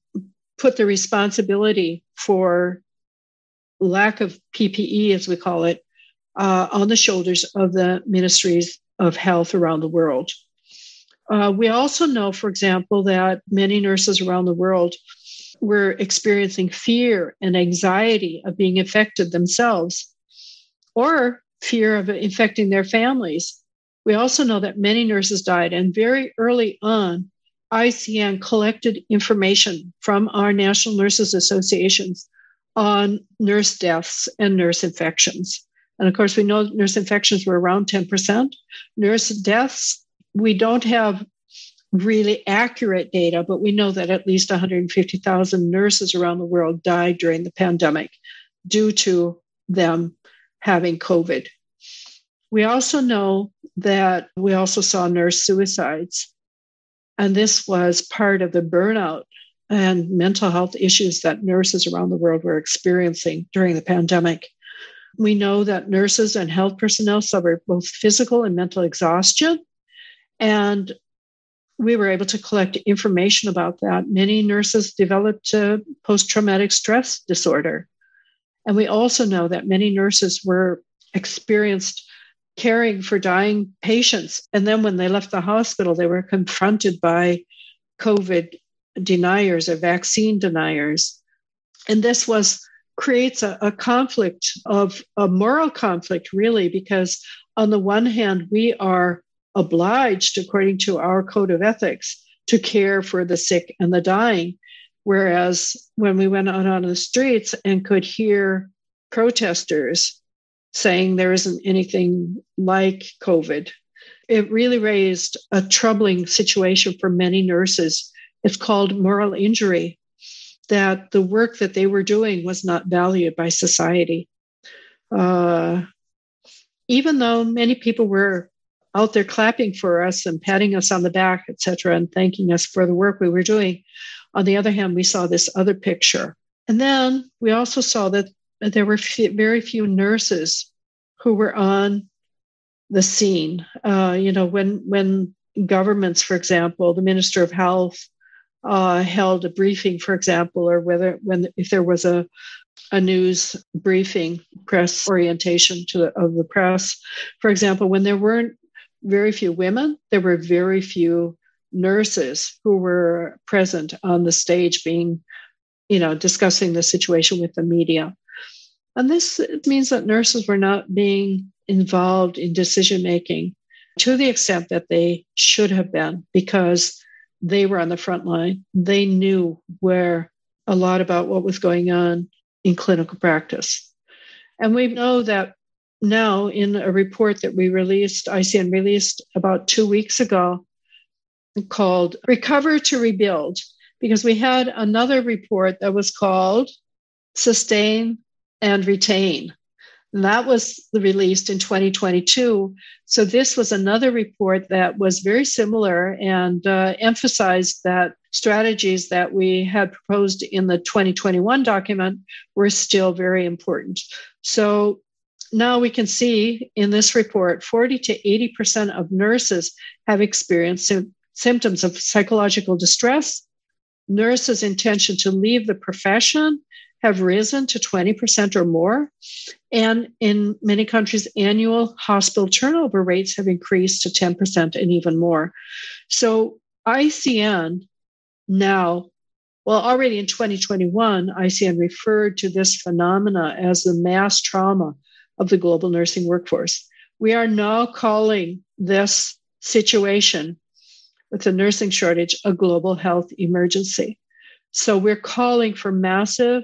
put the responsibility for lack of PPE, as we call it, on the shoulders of the ministries of health around the world. We also know, for example, that many nurses around the world were experiencing fear and anxiety of being infected themselves, or fear of infecting their families. We also know that many nurses died, and very early on, ICN collected information from our national nurses associations on nurse deaths and nurse infections. And of course, we know nurse infections were around 10%. Nurse deaths, we don't have really accurate data, but we know that at least 150,000 nurses around the world died during the pandemic due to them having COVID. We also know that we also saw nurse suicides. And this was part of the burnout and mental health issues that nurses around the world were experiencing during the pandemic. We know that nurses and health personnel suffered both physical and mental exhaustion. And we were able to collect information about that. Many nurses developed post-traumatic stress disorder. And we also know that many nurses were experienced caring for dying patients. And then when they left the hospital, they were confronted by COVID deniers or vaccine deniers. And this creates a conflict of a moral conflict, really, because on the one hand, we are obliged, according to our code of ethics, to care for the sick and the dying. Whereas when we went out on the streets and could hear protesters saying there isn't anything like COVID, it really raised a troubling situation for many nurses. It's called moral injury, that the work that they were doing was not valued by society. Even though many people were out there clapping for us and patting us on the back, et cetera, and thanking us for the work we were doing, on the other hand, we saw this other picture. And then we also saw that there were very few nurses who were on the scene. When governments, for example, the Minister of Health held a briefing, for example, or if there was a a news briefing, press orientation of the press. For example, when there weren't very few women, there were very few nurses who were present on the stage being, discussing the situation with the media. And this means that nurses were not being involved in decision-making to the extent that they should have been, because they were on the front line. They knew a lot about what was going on in clinical practice. And we know that now in a report that ICN released about 2 weeks ago, called Recover to Rebuild, because we had another report that was called Sustain and Retain. And that was released in 2022. So this was another report that was very similar and emphasized that strategies that we had proposed in the 2021 document were still very important. So now we can see in this report, 40 to 80% of nurses have experienced symptoms of psychological distress. Nurses' intention to leave the profession have risen to 20% or more. And in many countries, annual hospital turnover rates have increased to 10% and even more. So ICN now, already in 2021, ICN referred to this phenomena as the mass trauma of the global nursing workforce. We are now calling this situation with the nursing shortage a global health emergency. So we're calling for massive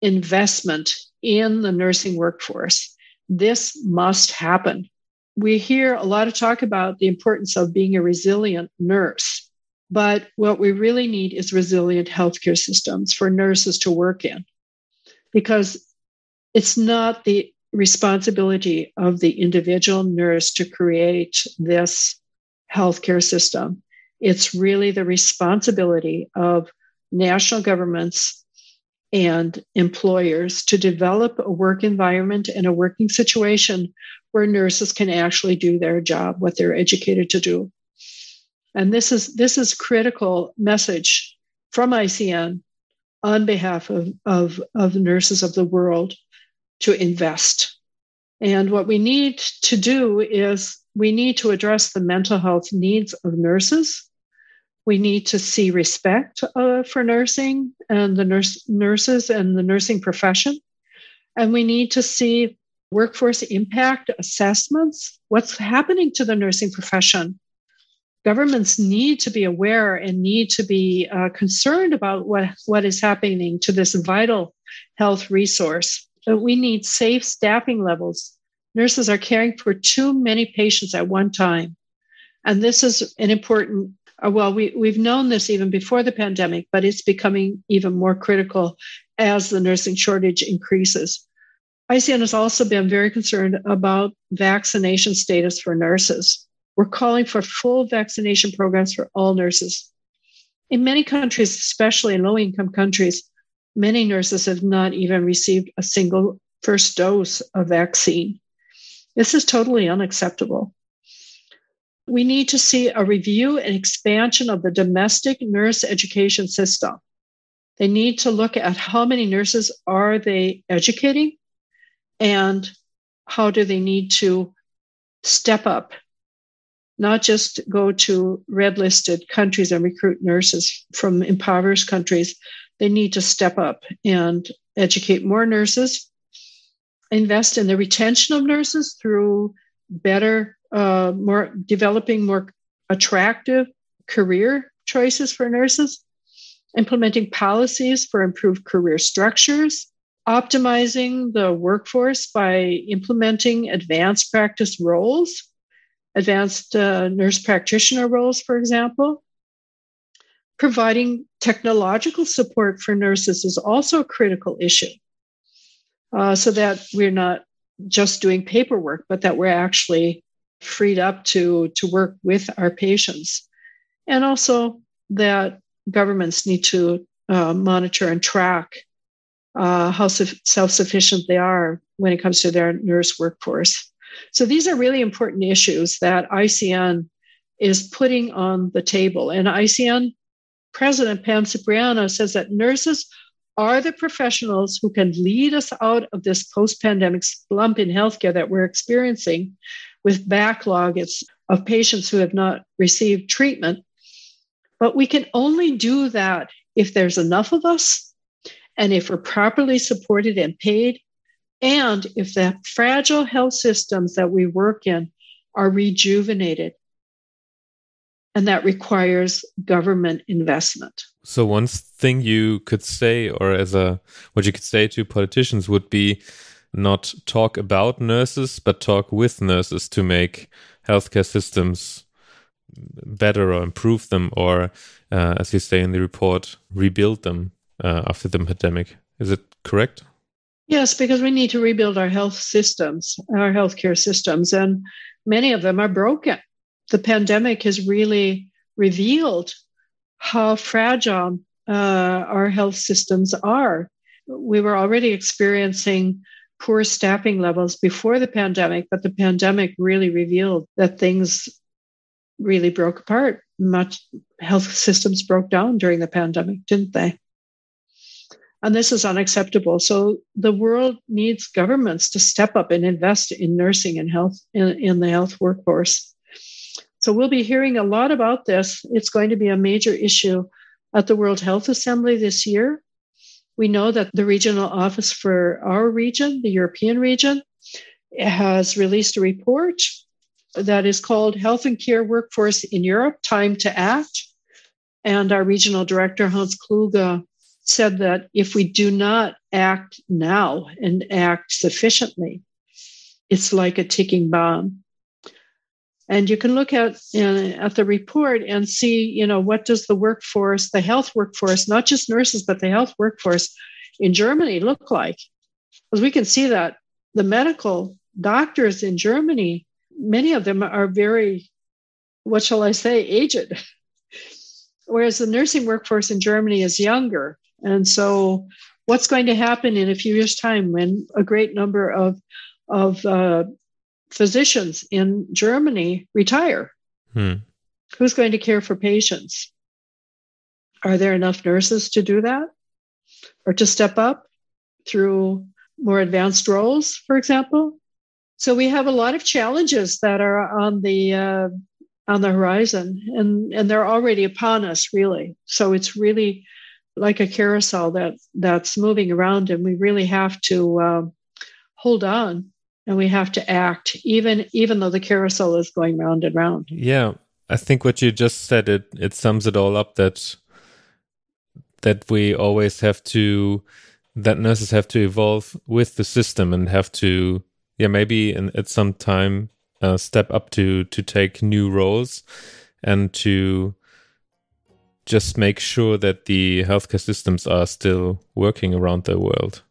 investment in the nursing workforce. This must happen. We hear a lot of talk about the importance of being a resilient nurse, but what we really need is resilient healthcare systems for nurses to work in, because it's not the responsibility of the individual nurse to create this healthcare system. It's really the responsibility of national governments and employers to develop a work environment and a working situation where nurses can actually do their job, what they're educated to do. And this is critical message from ICN on behalf of nurses of the world to invest. And what we need to do is we need to address the mental health needs of nurses. We need to see respect for nursing and the nurses and the nursing profession. And we need to see workforce impact assessments. What's happening to the nursing profession? Governments need to be aware and need to be concerned about what is happening to this vital health resource. We need safe staffing levels. Nurses are caring for too many patients at one time. And this is an important, we've known this even before the pandemic, but it's becoming even more critical as the nursing shortage increases. ICN has also been very concerned about vaccination status for nurses. We're calling for full vaccination programs for all nurses. In many countries, especially in low-income countries, many nurses have not even received a single first dose of vaccine. This is totally unacceptable. We need to see a review and expansion of the domestic nurse education system. They need to look at how many nurses are they educating and how do they need to step up, not just go to red-listed countries and recruit nurses from impoverished countries. They need to step up and educate more nurses, invest in the retention of nurses through developing more attractive career choices for nurses, implementing policies for improved career structures, optimizing the workforce by implementing advanced practice roles, advanced nurse practitioner roles, for example. Providing technological support for nurses is also a critical issue, so that we're not just doing paperwork, but that we're actually freed up to work with our patients. And also that governments need to monitor and track how self-sufficient they are when it comes to their nurse workforce. So these are really important issues that ICN is putting on the table. And ICN President Pam Cipriano says that nurses are the professionals who can lead us out of this post-pandemic slump in healthcare that we're experiencing with backlog of patients who have not received treatment. But we can only do that if there's enough of us, and if we're properly supported and paid, and if the fragile health systems that we work in are rejuvenated. And that requires government investment. So one thing you could say, or what you could say to politicians would be not talk about nurses, but talk with nurses to make healthcare systems better or improve them, or as you say in the report, rebuild them after the pandemic. Is it correct? Yes, because we need to rebuild our health systems, our healthcare systems, and many of them are broken. The pandemic has really revealed how fragile our health systems are. We were already experiencing poor staffing levels before the pandemic, but the pandemic really revealed that things really broke apart. Much health systems broke down during the pandemic, didn't they? And this is unacceptable. So the world needs governments to step up and invest in nursing and health in the health workforce. So we'll be hearing a lot about this. It's going to be a major issue at the World Health Assembly this year. We know that the regional office for our region, the European region, has released a report that is called Health and Care Workforce in Europe, Time to Act. And our regional director, Hans Kluge, said that if we do not act now and act sufficiently, it's like a ticking bomb. And you can look at the report and see, what does the workforce, the health workforce, not just nurses, but the health workforce in Germany look like? Because we can see that the medical doctors in Germany, many of them are very, what shall I say, aged, whereas the nursing workforce in Germany is younger. And so what's going to happen in a few years' time when a great number of physicians in Germany retire? Who's going to care for patients? Are there enough nurses to do that, or to step up through more advanced roles, for example? So we have a lot of challenges that are on the horizon, and they're already upon us, really. So it's really like a carousel that's moving around, and we really have to hold on. And we have to act, even though the carousel is going round and round. Yeah, I think what you just said, it sums it all up, that we always have to, that nurses have to evolve with the system and have to, maybe at some time step up to take new roles and to just make sure that the healthcare systems are still working around the world.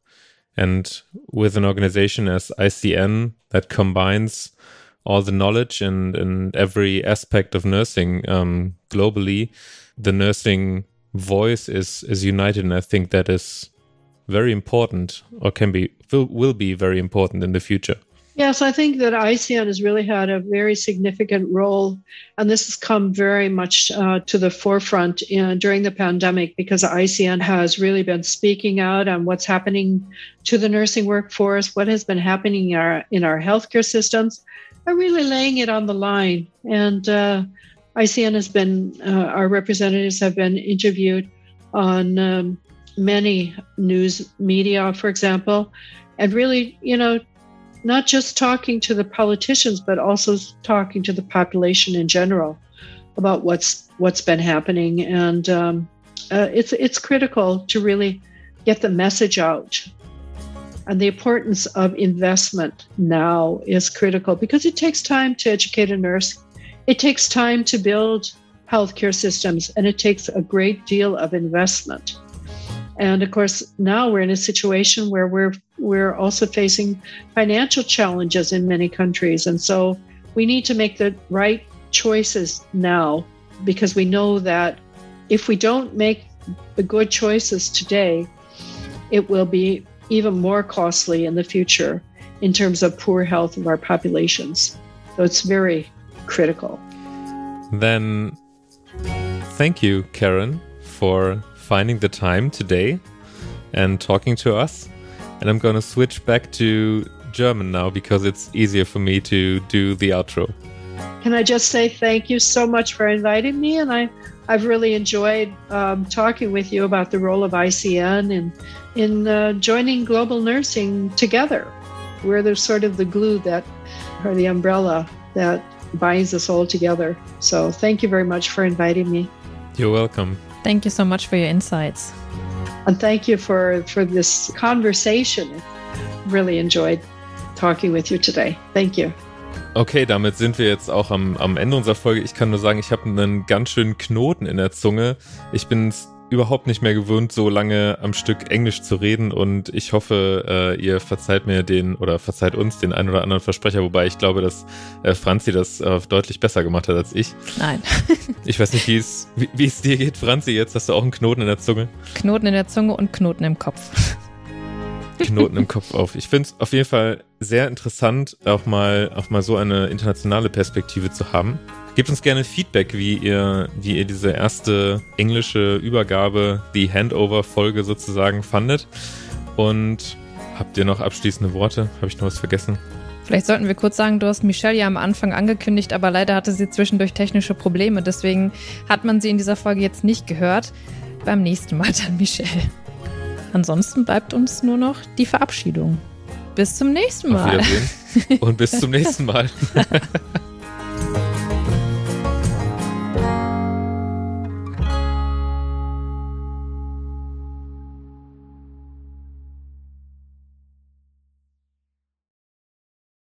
And with an organization as ICN that combines all the knowledge and every aspect of nursing globally, the nursing voice is united. And I think that is very important, or will be very important in the future. Yes, I think that ICN has really had a very significant role, and this has come very much to the forefront during the pandemic, because ICN has really been speaking out on what's happening to the nursing workforce, what has been happening in our healthcare systems, and really laying it on the line. And ICN has been, our representatives have been interviewed on many news media, for example, and really, not just talking to the politicians, but also talking to the population in general about what's been happening. And it's critical to really get the message out. And the importance of investment now is critical, because it takes time to educate a nurse. It takes time to build healthcare systems, and it takes a great deal of investment. And of course, now we're in a situation where we're also facing financial challenges in many countries. And so we need to make the right choices now, because we know that if we don't make the good choices today, it will be even more costly in the future in terms of poor health of our populations. So it's very critical. Then thank you, Karen, for finding the time today and talking to us. And I'm going to switch back to German now because it's easier for me to do the outro. Can I just say thank you so much for inviting me? And I've really enjoyed talking with you about the role of ICN and in joining global nursing together. We're the sort of the glue or the umbrella that binds us all together. So thank you very much for inviting me. You're welcome. Thank you so much for your insights. And thank you for this conversation. Really enjoyed talking with you today. Thank you. Okay, damit sind wir jetzt auch am Ende unserer Folge. Ich kann nur sagen, ich habe einen ganz schönen Knoten in der Zunge. Ich bin es überhaupt nicht mehr gewöhnt, so lange am Stück Englisch zu reden und ich hoffe, ihr verzeiht uns den einen oder anderen Versprecher, wobei ich glaube, dass Franzi das deutlich besser gemacht hat als ich. Nein. Ich weiß nicht, wie es dir geht, Franzi, jetzt hast du auch einen Knoten in der Zunge. Knoten in der Zunge und Knoten im Kopf. Knoten im Kopf auf. Ich finde es auf jeden Fall sehr interessant, auch mal so eine internationale Perspektive zu haben. Gebt uns gerne Feedback, wie ihr diese erste englische Übergabe, die Handover-Folge sozusagen fandet. Und habt ihr noch abschließende Worte? Habe ich noch was vergessen? Vielleicht sollten wir kurz sagen, du hast Michelle ja am Anfang angekündigt, aber leider hatte sie zwischendurch technische Probleme. Deswegen hat man sie in dieser Folge jetzt nicht gehört. Beim nächsten Mal dann Michelle. Ansonsten bleibt uns nur noch die Verabschiedung. Bis zum nächsten Mal. Auf Wiedersehen und bis zum nächsten Mal.